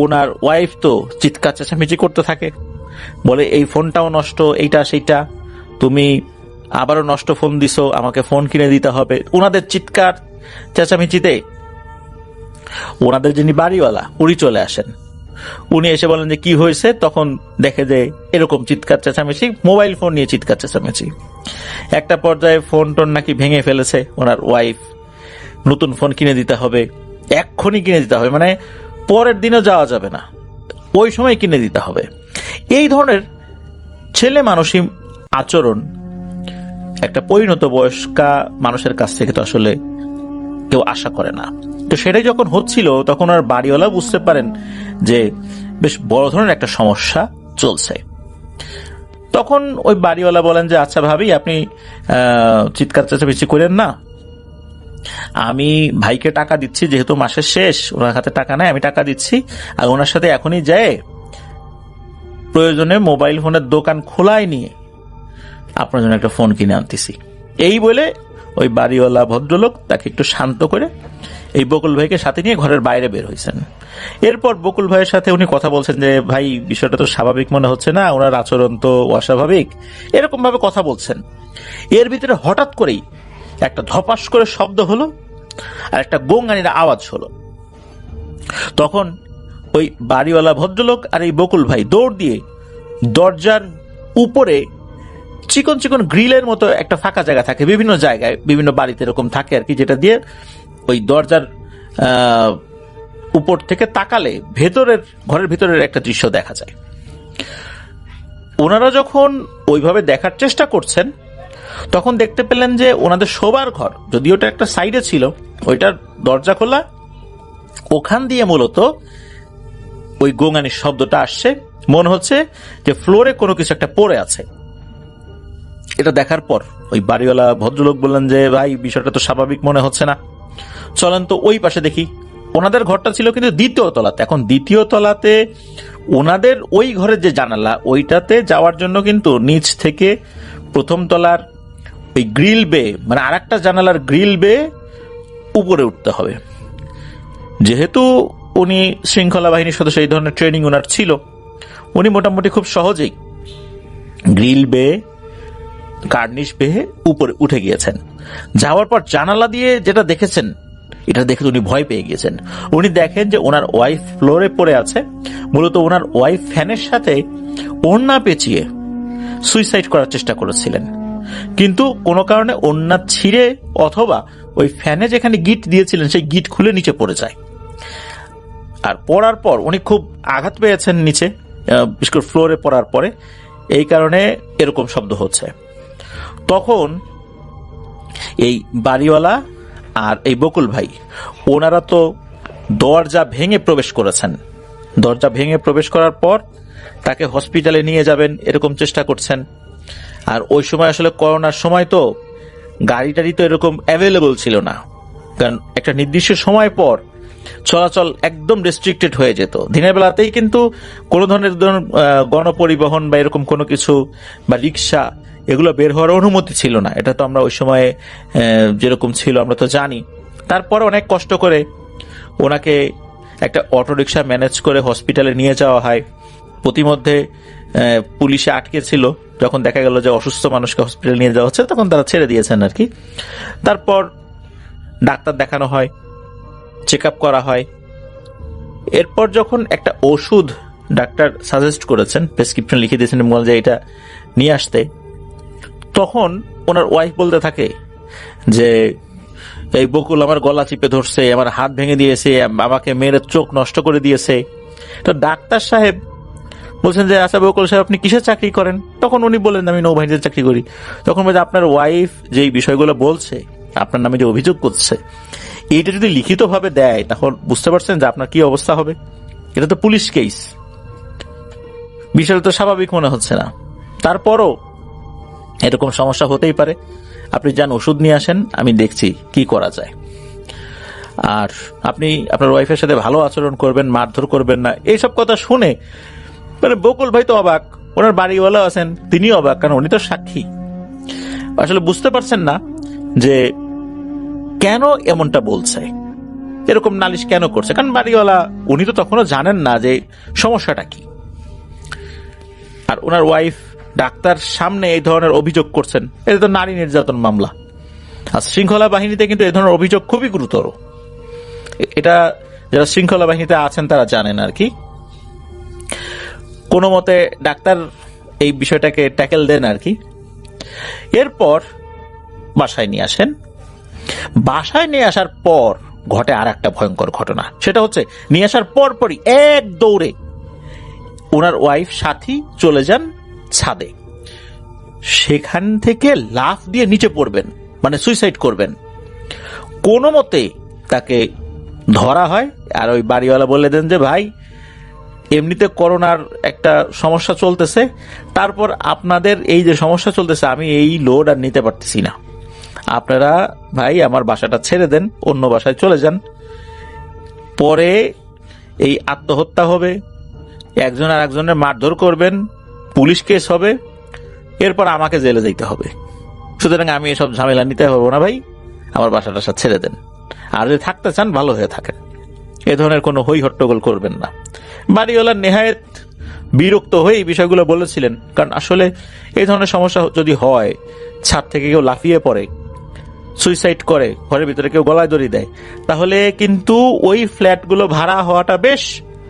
ওনার ওয়াইফ তো চিৎকার চেঁচামেচি করতে থাকে, বলে এই ফোনটাও নষ্ট, এইটা সেইটা, তুমি আবারও নষ্ট ফোন দিছো, আমাকে ফোন কিনে দিতে হবে। ওনাদের চিৎকার চেঁচামেচিতে ওনাদের যিনি বাড়িওয়ালা উনি চলে আসেন। উনি এসে বলেন যে কি হয়েছে, তখন দেখে যে এরকম চিৎকার চেঁচামেচি, মোবাইল ফোন নিয়ে চিৎকার চেঁচামেচি। একটা পর্যায়ে ফোন টোন নাকি ভেঙে ফেলেছে ওনার ওয়াইফ, নতুন ফোন কিনে দিতে হবে, এক্ষুনি কিনে দিতে হবে, মানে পরের দিনও যাওয়া যাবে না, ওই সময় কিনে দিতে হবে। এই ধরনের ছেলে মানুষই আচরণ একটা পরিণত বয়স্কা মানুষের কাছ থেকে তো আসলে কেউ আশা করে না। তো সেটাই যখন হচ্ছিল, তখন আর বাড়িওয়ালা বুঝতে পারেন যে বেশ বড় ধরনের একটা সমস্যা চলছে। তখন ওই বাড়িওয়ালা বলেন যে আচ্ছা ভাবি, আপনি চিৎকার চেঁচামেচি করেন না, আমি ভাইকে টাকা দিচ্ছি, যেহেতু মাসের শেষ, ওনার হাতে টাকা নাই, আমি টাকা দিচ্ছি, আর ওনার সাথে এখনই যায় প্রয়োজনে মোবাইল ফোনের দোকান খোলাই নিয়ে আপনার জন্য একটা ফোন কিনে আনতেছি। এই বলে ওই বাড়িওয়ালা ভদ্রলোক তাকে একটু শান্ত করে এই বকুল ভাইকে সাথে নিয়ে ঘরের বাইরে বের হয়েছেন। এরপর বকুল ভাইয়ের সাথে উনি কথা বলছেন যে ভাই, বিষয়টা তো স্বাভাবিক মনে হচ্ছে না, ওনার আচরণ তো অস্বাভাবিক, এরকম ভাবে কথা বলছেন। এর ভিতরে হঠাৎ করেই একটা ধপাস করে শব্দ হলো, আর একটা গোঙানির আওয়াজ হলো। তখন ওই বাড়িওয়ালা ভদ্রলোক আর এই বকুল ভাই দৌড় দিয়ে দরজার উপরে চিকন চিকন গ্রিলের মতো একটা ফাঁকা জায়গা থাকে বিভিন্ন জায়গায়, বিভিন্ন বাড়িতে এরকম থাকে আর কি, যেটা দিয়ে ওই দরজার উপর থেকে তাকালে ঘরের ভিতরের একটা দৃশ্য দেখা যায়। ওনারা যখন ওইভাবে দেখার চেষ্টা করছেন, তখন দেখতে পেলেন যে ওনাদের শোবার ঘর, যদি ওটা একটা সাইডে ছিল, ওইটার দরজা খোলা, ওখান দিয়ে মূলত ওই গোঙানির শব্দটা আসছে। মনে হচ্ছে যে ফ্লোরে কোনো কিছু একটা পড়ে আছে। এটা দেখার পর ওই বাড়িওয়ালা ভদ্রলোক বললেন যে ভাই, বিষয়টা তো স্বাভাবিক মনে হচ্ছে না, চলেন তো ওই পাশে দেখি। ওনাদের ঘরটা ছিল কিন্তু দ্বিতীয় তলাতে। এখন দ্বিতীয় তলাতে ওনাদের ওই ঘরের যে জানালা, ওইটাতে যাওয়ার জন্য কিন্তু নিচ থেকে প্রথম তলার ওই গ্রিল বে, মানে আর একটা জানালার গ্রিল বে উপরে উঠতে হবে। যেহেতু উনি শৃঙ্খলা বাহিনীর সদস্য, এই ধরনের ট্রেনিং ওনার ছিল, উনি মোটামুটি খুব সহজেই গ্রিল বে, কার্নিশ বেয়ে উপরে উঠে গিয়েছেন। যাওয়ার পর জানালা দিয়ে যেটা দেখেছেন, এটা দেখে উনি ভয় পেয়ে গিয়েছেন। উনি দেখেন যে ওনার ওয়াইফ ফ্লোরে পড়ে আছে। মূলত ওনার ওয়াইফ ফ্যানের সাথে ওড়না পেঁচিয়ে সুইসাইড করার চেষ্টা করেছিলেন, কিন্তু কোনো কারণে ওড়না ছিঁড়ে অথবা ওই ফ্যানে যেখানে গিট দিয়েছিলেন সেই গিট খুলে নিচে পড়ে যায়। আর পড়ার পর উনি খুব আঘাত পেয়েছেন নিচে, বিশেষ করে ফ্লোরে পড়ার পরে, এই কারণে এরকম শব্দ হচ্ছে। তখন এই বাড়িওয়ালা আর এই বকুল ভাই, ওনারা তো দরজা ভেঙে প্রবেশ করেছেন। দরজা ভেঙে প্রবেশ করার পর তাকে হসপিটালে নিয়ে যাবেন এরকম চেষ্টা করছেন। আর ওই সময় আসলে করোনার সময় তো গাড়ি টাড়ি তো এরকম অ্যাভেলেবল ছিল না, কারণ একটা নির্দিষ্ট সময় পর চলাচল একদম রেস্ট্রিক্টেড হয়ে যেত। দিনের বেলাতেই কিন্তু কোনো ধরনের গণপরিবহন বা এরকম কোনো কিছু বা রিক্সা এগুলো বের হওয়ার অনুমতি ছিল না। এটা তো আমরা ওই সময়ে যেরকম ছিল আমরা তো জানি। তারপর অনেক কষ্ট করে ওনাকে একটা অটোরিকশা ম্যানেজ করে হসপিটালে নিয়ে যাওয়া হয়। প্রতিমধ্যে পুলিশে আটকে ছিল, যখন দেখা গেল যে অসুস্থ মানুষকে হসপিটালে নিয়ে যাওয়া হচ্ছে, তখন তারা ছেড়ে দিয়েছেন আর কি। তারপর ডাক্তার দেখানো হয়, চেক আপ করা হয়। এরপর যখন একটা ওষুধ ডাক্তার সাজেস্ট করেছেন, প্রেসক্রিপশন লিখে দিয়েছেন যে এটা নিয়ে আসতে, তখন ওনার ওয়াইফ বলতে থাকে যে এই বকুল আমার গলা চিপে ধরছে, আমার হাত ভেঙে দিয়েছে, আমাকে মেরে চোখ নষ্ট করে দিয়েছে। তো ডাক্তার সাহেব বলছেন যে আচ্ছা বকুল সাহেব, আপনি কিসের চাকরি করেন? তখন উনি বললেন আমি নৌবাহিনীতে চাকরি করি। তখন বলছে আপনার ওয়াইফ যে বিষয়গুলো বলছে, আপনার নামে যে অভিযোগ করছে, এইটা যদি লিখিতভাবে দেয়, তখন বুঝতে পারছেন যে আপনার কি অবস্থা হবে। এটা তো পুলিশ কেস, বিষয়টা তো স্বাভাবিক মনে হচ্ছে না। তারপরও এরকম সমস্যা হতেই পারে, আপনি যান ওষুধ নিয়ে আসেন, আমি দেখছি কি করা যায়। আর আপনি আপনার ওয়াইফের সাথে ভালো আচরণ করবেন, মারধর করবেন না, এইসব কথা শুনে মানে বকুল ভাই তো অবাক, ওনার বাড়িওয়ালা আছেন তিনিও অবাক, কারণ উনি তো সাক্ষী। আসলে বুঝতে পারছেন না যে কেন এমনটা বলছে, এরকম নালিশ কেন করছে, কারণ বাড়িওয়ালা উনি তো তখনও জানেন না যে সমস্যাটা কি। আর ওনার ওয়াইফ ডাক্তার সামনে এই ধরনের অভিযোগ করছেন, এটা তো নারী নির্যাতন মামলা। আর শৃঙ্খলা বাহিনীতে কিন্তু এই ধরনের অভিযোগ খুবই গুরুতর। এটা যারা শৃঙ্খলা বাহিনীতে আছেন তারা জানেন আর কি। কোনো মতে ডাক্তার এই বিষয়টাকে ট্যাকেল দেন আর কি। এরপর বাসায় নিয়ে আসেন। বাসায় নিয়ে আসার পর ঘটে আর একটা ভয়ঙ্কর ঘটনা। সেটা হচ্ছে নিয়ে আসার পরপরই এক দৌড়ে ওনার ওয়াইফ সাথী চলে যান ছাদে, সেখান থেকে লাফ দিয়ে নিচে পড়বেন, মানে সুইসাইড করবেন। কোনো মতে তাকে ধরা হয়। আর ওই বাড়িওয়ালা বলে দেন যে ভাই এমনিতে করোনার একটা সমস্যা চলতেছে, তারপর আপনাদের এই যে সমস্যা চলতেছে আমি এই লোড আর নিতে পারতেছি না, আপনারা ভাই আমার বাসাটা ছেড়ে দেন, অন্য বাসায় চলে যান। পরে এই আত্মহত্যা হবে, একজন আর একজনের মারধর করবেন, পুলিশ কেস হবে, এরপর আমাকে জেলে যেতে হবে। সুতরাং আমি এসব ঝামেলা নিতে পারবো না ভাই, আমার বাসাটা ছেড়ে দেন, আর যদি থাকতে চান ভালো হয়ে থাকেন, এ ধরনের কোনো হই হট্টগোল করবেন না। বাড়িওয়ালা নেহায়েত বিরক্ত হয়ে এই বিষয়গুলো বলেছিলেন, কারণ আসলে এই ধরনের সমস্যা যদি হয়, ছাদ থেকে কেউ লাফিয়ে পড়ে, সুইসাইড করে, ঘরের ভিতরে কেউ গলায় দড়ি দেয়, তাহলে কিন্তু ওই ফ্ল্যাটগুলো ভাড়া হওয়াটা বেশ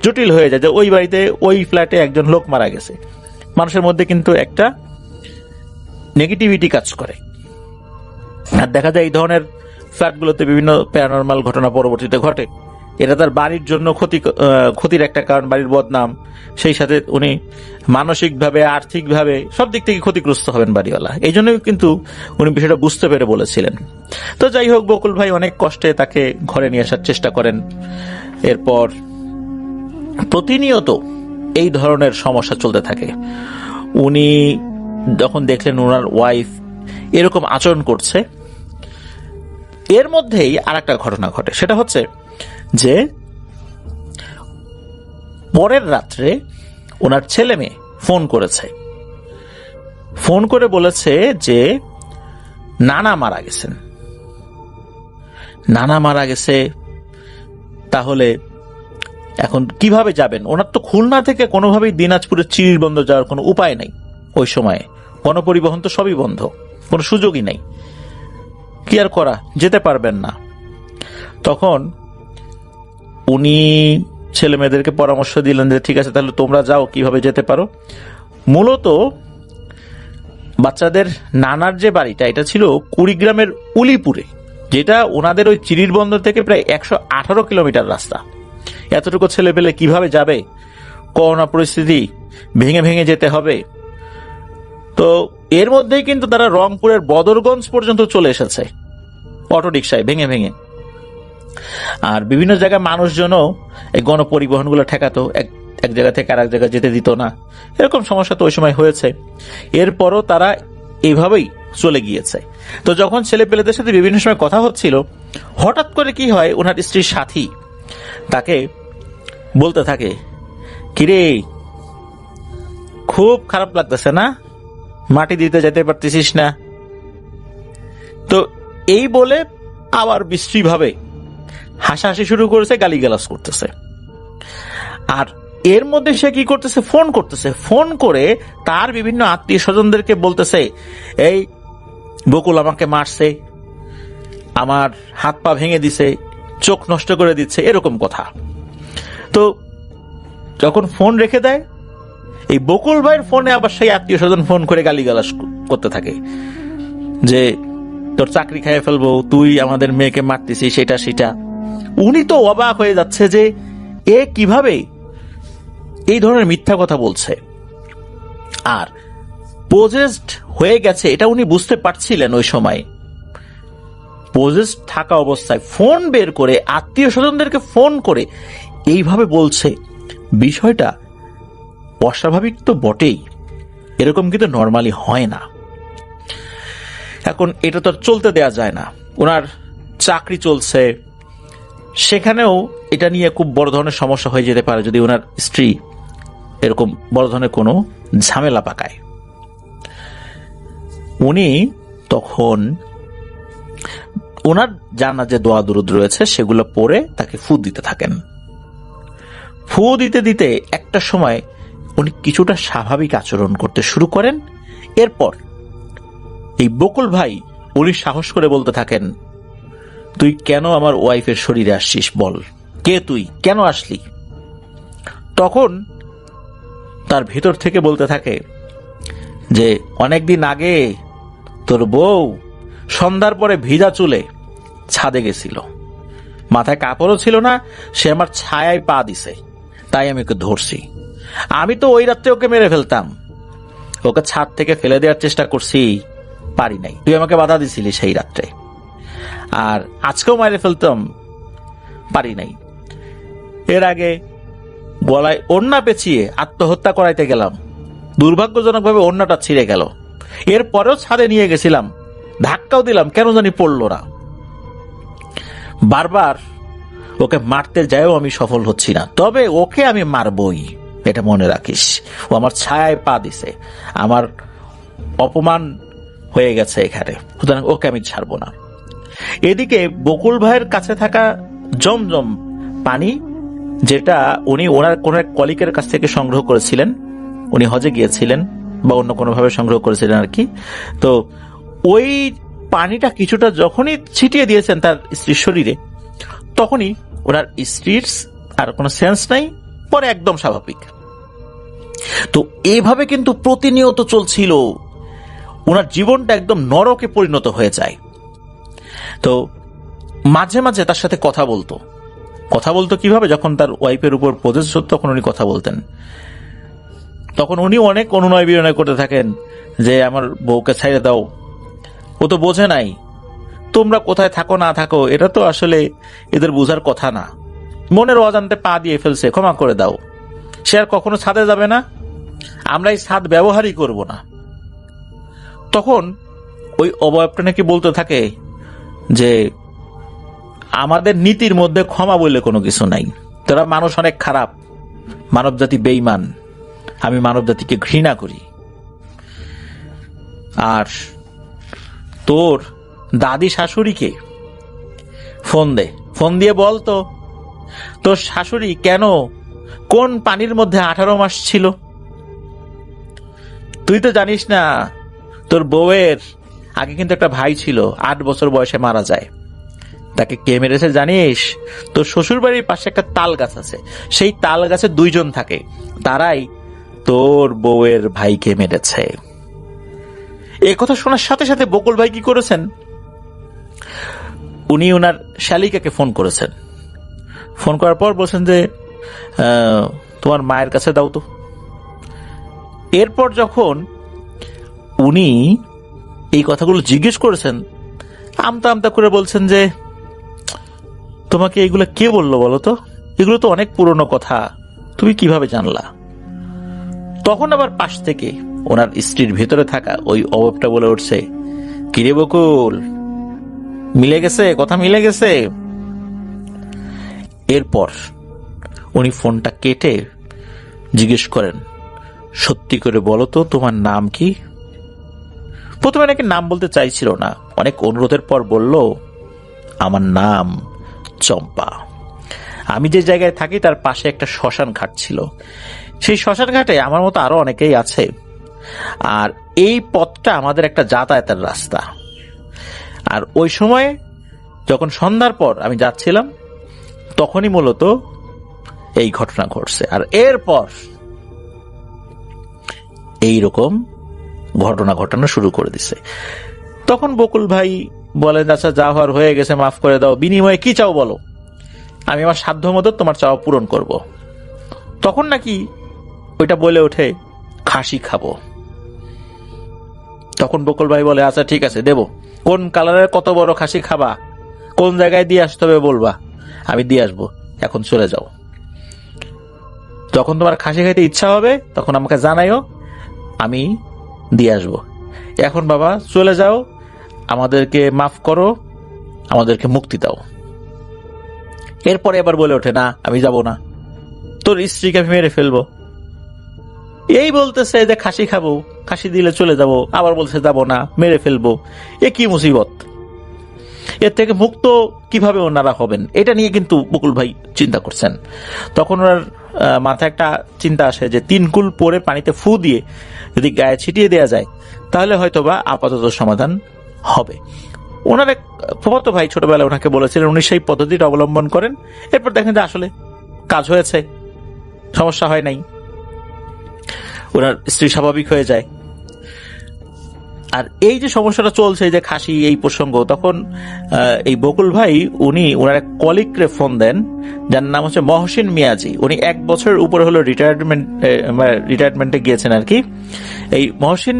জটিল হয়ে যায়। যে ওই বাড়িতে ওই ফ্ল্যাটে একজন লোক মারা গেছে, মানুষের মধ্যে কিন্তু একটা নেগেটিভিটি কাজ করে। আর দেখা যায় এই ধরনের ফ্ল্যাটগুলোতে বিভিন্ন প্যারানরমাল ঘটনা পরবর্তীতে ঘটে। এটা তার বাড়ির জন্য ক্ষতির একটা কারণ, বাড়ির বদনাম, সেই সাথে উনি মানসিকভাবে আর্থিকভাবে সব দিক থেকে ক্ষতিগ্রস্ত হবেন বাড়িওয়ালা। এই জন্যই কিন্তু উনি বিষয়টা বুঝতে পেরে বলেছিলেন। তো যাই হোক, বকুল ভাই অনেক কষ্টে তাকে ঘরে নিয়ে আসার চেষ্টা করেন। এরপর প্রতিনিয়ত এই ধরনের সমস্যা চলতে থাকে। উনি যখন দেখলেন ওনার ওয়াইফ এরকম আচরণ করছে, এর মধ্যেই আর একটা ঘটনা ঘটে। সেটা হচ্ছে যে পরের রাত্রে ওনার ছেলে মেয়ে ফোন করেছে, ফোন করে বলেছে যে নানা মারা গেছেন, নানা মারা গেছে। তাহলে এখন কিভাবে যাবেন? ওনার তো খুলনা থেকে কোনোভাবেই দিনাজপুরের চিরিরবন্দর যাওয়ার কোনো উপায় নেই। ওই সময়ে গণপরিবহন তো সবই বন্ধ, কোনো সুযোগই নেই। কি আর করা, যেতে পারবেন না। তখন উনি ছেলে মেয়েদেরকে পরামর্শ দিলেন যে ঠিক আছে, তাহলে তোমরা যাও, কিভাবে যেতে পারো। মূলত বাচ্চাদের নানার যে বাড়িটা, এটা ছিল কুড়িগ্রামের উলিপুরে, যেটা ওনাদের ওই চিরিরবন্দর থেকে প্রায় 118 কিলোমিটার রাস্তা। এতটুকু ছেলে পেলে কিভাবে যাবে? করোনা পরিস্থিতি, ভেঙে ভেঙে যেতে হবে। তো এর মধ্যেই কিন্তু তারা রংপুরের বদরগঞ্জ পর্যন্ত চলে এসেছে অটো রিক্সায় ভেঙে ভেঙে। আর বিভিন্ন জায়গায় মানুষজনও এই গণপরিবহনগুলো ঠেকাতো, এক জায়গা থেকে আর এক জায়গায় যেতে দিত না। এরকম সমস্যা তো ওই সময় হয়েছে। এরপরও তারা এইভাবেই চলে গিয়েছে। তো যখন ছেলে পেলেদের সাথে বিভিন্ন সময় কথা হচ্ছিল, হঠাৎ করে কি হয়, ওনার স্ত্রীর সাথী তাকে বলতে থাকে, কিরে খুব খারাপ লাগতেছে না, মাটি দিতে যেতে পারতেছিস না? তো এই বলে আবার বিশ্রীভাবে হাসাহাসি শুরু করেছে, গালিগালাজ করতেছে। আর এর মধ্যে সে কি করতেছে, ফোন করতেছে, ফোন করে তার বিভিন্ন আত্মীয় স্বজনদেরকে বলতেছে, এই বকুল আমাকে মারছে, আমার হাত পা ভেঙে দিছে, চোখ নষ্ট করে দিচ্ছে, এরকম কথা। তো যখন ফোন রেখে দেয়, এই বকুল ভাইয়ের ফোনে আবার সেই আত্মীয় স্বজন ফোন করে গালিগালাজ করতে থাকে যে তোর চাকরি খাইয়ে ফেলবো, তুই আমাদের মেয়েকে মারতেছিস, সেটা সেটা। উনি তো অবাক হয়ে যাচ্ছে যে এ কিভাবে এই ধরনের মিথ্যা কথা বলছে। আর পজেসড হয়ে গেছে এটা উনি বুঝতে পারছিলেন। ওই সময় পজেসড থাকা অবস্থায় ফোন বের করে আত্মীয় স্বজনদেরকে ফোন করে এইভাবে বলছে বিষয়টা অস্বাভাবিক তো বটেই, এরকম কিন্তু নর্মালি হয় না। এখন এটা তো আর চলতে দেয়া যায় না, ওনার চাকরি চলছে, সেখানেও এটা নিয়ে খুব বড় ধরনের সমস্যা হয়ে যেতে পারে যদি ওনার স্ত্রী এরকম বড় ধরনের কোনো ঝামেলা পাকায়। উনি তখন ওনার জানা যে দোয়া দুরুদ রয়েছে সেগুলো পড়ে তাকে ফু দিতে থাকেন। ফু দিতে দিতে একটা সময় উনি কিছুটা স্বাভাবিক আচরণ করতে শুরু করেন। এরপর এই বকুল ভাই উনি সাহস করে বলতে থাকেন, তুই কেন আমার ওয়াইফের শরীরে আসছিস, বল কে তুই, কেন আসলি? তখন তার ভেতর থেকে বলতে থাকে যে অনেকদিন আগে তোর বউ সন্ধ্যার পরে ভিজা চুলে ছাদে গেছিল, মাথায় কাপড়ও ছিল না, সে আমার ছায়ায় পা দিছে, তাই আমি ওকে ধরছি। আমি তো ওই রাত্রে ওকে মেরে ফেলতাম, ওকে ছাদ থেকে ফেলে দেওয়ার চেষ্টা করছি, পারি নাই, তুই আমাকে বাধা দিছিলি সেই রাত্রে, আর আজকেও মেরে ফেলতাম, পারি নাই। এর আগে গলায় ওড়না পেঁচিয়ে আত্মহত্যা করাইতে গেলাম, দুর্ভাগ্যজনকভাবে ওড়নাটা ছিঁড়ে গেল, এরপরেও ছাদে নিয়ে গেছিলাম, ধাক্কাও দিলাম, কেন জানি পড়লো না। বারবার ওকে মারতে যায়ও আমি সফল হচ্ছি না, তবে ওকে আমি মারবই, এটা মনে রাখিস। ও আমার ছায়ায় পা দিছে, আমার অপমান হয়ে গেছে এখানে, সুতরাং ওকে আমি ছাড়বো না। এদিকে বকুল ভাইয়ের কাছে থাকা জমজম পানি, যেটা উনি ওনার কোন এক কলিকের কাছ থেকে সংগ্রহ করেছিলেন, উনি হজে গিয়েছিলেন বা অন্য কোনোভাবে সংগ্রহ করেছিলেন আর কি, তো ওই পানিটা কিছুটা যখনই ছিটিয়ে দিয়েছেন তার স্ত্রীর শরীরে, তখনই ওনার স্ত্রীর আর কোনো সেন্স নাই, পরে একদম স্বাভাবিক। তো এইভাবে কিন্তু প্রতিনিয়ত চলছিল, ওনার জীবনটা একদম নরকে পরিণত হয়ে যায়। তো মাঝে মাঝে তার সাথে কথা বলতো কিভাবে, যখন তার ওয়াইফের উপর পজেস হতো তখন উনি কথা বলতেন, তখন উনি অনেক অনুনয় বিনয় করতে থাকেন যে আমার বউকে ছাইড়ে দাও, ও তো বোঝে নাই, তোমরা কোথায় থাকো না থাকো এটা তো আসলে এদের বোঝার কথা না, মনের অজান্তে পা দিয়ে ফেলছে, ক্ষমা করে দাও, সে আর কখনো ছাদে যাবে না, আমরা এই ছাদ ব্যবহারই করব না। তখন ওই অবয়বটা নাকি বলতে থাকে যে আমাদের নীতির মধ্যে ক্ষমা বলে কোনো কিছু নাই, তোরা মানুষ অনেক খারাপ, মানব জাতি বেঈমান, আমি মানব জাতিকে ঘৃণা করি, আর তোর দাদি শাশুড়িকে ফোন দিয়ে বল তো তোর শাশুড়ি কেন কোন পানির মধ্যে 18 মাস ছিল, তুই তো জানিস না তোর বউয়ের আগে কিন্তু একটা ভাই ছিল, 8 বছর বয়সে মারা যায়, তাকে কে মেরেছে জানিস? তোর শ্বশুর বাড়ির পাশে একটা তাল গাছ আছে, সেই তাল গাছে 2 জন থাকে, তারাই তোর বউয়ের ভাইকে মেরেছে। এই কথা শোনার সাথে সাথে বকুল ভাই কি করেছেন, উনি ওনার শালিকাকে ফোন করেছেন, ফোন করার পর বলছেন যে তোমার মায়ের কাছে দাও তো। এরপর যখন উনি এই কথাগুলো জিজ্ঞেস করেছেন, আমতা আমতা করে বলছেন যে তোমাকে এইগুলো কে বললো বলো তো, এগুলো তো অনেক পুরনো কথা, তুমি কিভাবে জানলা? তখন আবার পাশ থেকে ওনার স্ত্রীর ভেতরে থাকা ওই অবয়বটা বলে উঠছে, কিরে বকুল, মিলে গেছে, কথা মিলে গেছে। এরপর উনি ফোনটা কেটে জিজ্ঞেস করেন, সত্যি করে বলো তো তোমার নাম কি? প্রথমে নাকি নাম বলতে চাইছিল না, অনেক অনুরোধের পর বলল, আমার নাম চম্পা, আমি যে জায়গায় থাকি তার পাশে একটা শ্মশান ঘাট ছিল, সেই শ্মশান ঘাটে আমার মতো আরো অনেকেই আছে, আর এই পথটা আমাদের একটা যাতায়াতের রাস্তা, আর ওই সময় যখন সন্ধ্যার পর আমি যাচ্ছিলাম তখনই মূলত এই ঘটনা ঘটছে, আর এরপর এইরকম ঘটনা ঘটানো শুরু করে দিছে। তখন বকুল ভাই বলেন, আচ্ছা যা হওয়ার হয়ে গেছে, মাফ করে দাও, বিনিময়ে কি চাও বলো, আমি আমার সাধ্য মতো তোমার চাওয়া পূরণ করব। তখন নাকি ওইটা বলে ওঠে, খাসি খাবো। তখন বকুল ভাই বলে, আচ্ছা ঠিক আছে দেব, কোন কালারের কত বড় খাসি খাবা, কোন জায়গায় দিয়ে আসতে হবে বলবা, আমি দিয়ে আসবো, এখন চলে যাও। যখন তোমার খাসি খাইতে ইচ্ছা হবে তখন আমাকে জানাইও, আমি দিয়ে আসবো। এখন বাবা চলে যাও, আমাদেরকে মাফ করো, আমাদেরকে মুক্তি দাও। এরপরে আবার বলে ওঠে, না আমি যাব না, তোর স্ত্রীকে আমি মেরে ফেলবো। এই বলতেছে যে খাসি খাবো, খাসি দিলে চলে যাব, আবার বলছে যাব না, মেরে ফেলবো। এ কি মুসিবত! এর থেকে মুক্ত কিভাবে ওনারা হবেন, এটা নিয়ে কিন্তু বকুল ভাই চিন্তা করছেন। তখন ওনার মাথায় একটা চিন্তা আসে যে 3 কুল পরে পানিতে ফু দিয়ে যদি গায়ে ছিটিয়ে দেওয়া যায় তাহলে হয়তোবা আপাতত সমাধান হবে। ওনার এক ফুফাতো ভাই ছোটবেলায় ওনাকে বলেছিলেন, উনি সেই পদ্ধতিটা অবলম্বন করেন। এরপর দেখেন যে আসলে কাজ হয়েছে, সমস্যা হয় নাই, ওনার স্ত্রী স্বাভাবিক হয়ে যায়। আর এই যে সমস্যাটা চলছে, এই যে খাসি এই প্রসঙ্গ, তখন এই বকুল ভাই উনি ওনার এক কলিগকে ফোন দেন, যার নাম হচ্ছে মহসিন মিয়াজি। উনি 1 বছরের উপরে হলো রিটায়ারমেন্টে গিয়েছেন আর কি। এই মহসিন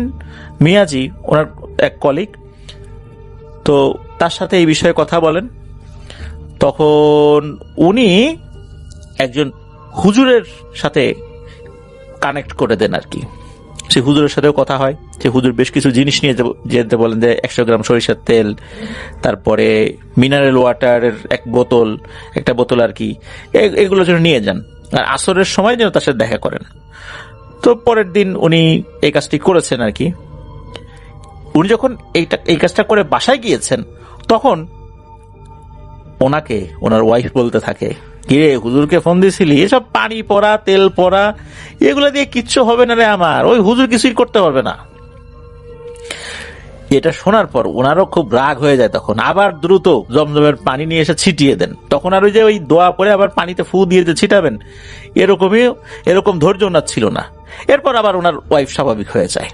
মিয়াজি ওনার এক কলিগ, তো তার সাথে এই বিষয়ে কথা বলেন। তখন উনি একজন হুজুরের সাথে কানেক্ট করে দেন আর কি। সে হুজুরের সাথেও কথা হয়, সে হুজুর বেশ কিছু জিনিস নিয়ে যেতে বলেন, যে 100 গ্রাম সরিষার তেল, তারপরে মিনারেল ওয়াটারের একটা বোতল আর কি, এগুলো যেন নিয়ে যান, আর আসরের সময় যেন তার সাথে দেখা করেন। তো পরের দিন উনি এই কাজটি করেছেন আর কি। উনি যখন এই কাজটা করে বাসায় গিয়েছেন, তখন ওনাকে ওনার ওয়াইফ বলতে থাকে, কিরে হুজুরকে ফোন দিয়েছিলি, এসব পানি পড়া তেল পড়া এগুলো দিয়ে কিচ্ছু হবে না রে আমার, ওই হুজুর কিছুই করতে পারবে না। এটা শোনার পর ওনারও খুব রাগ হয়ে যায়। তখন আবার দ্রুত জমজমের পানি নিয়ে এসে ছিটিয়ে দেন। তখন আর ওই দোয়া পরে আবার পানিতে ফু দিয়ে যে ছিটাবেন, এরকম ধৈর্য ওনার ছিল না। এরপর আবার ওনার ওয়াইফ স্বাভাবিক হয়ে যায়।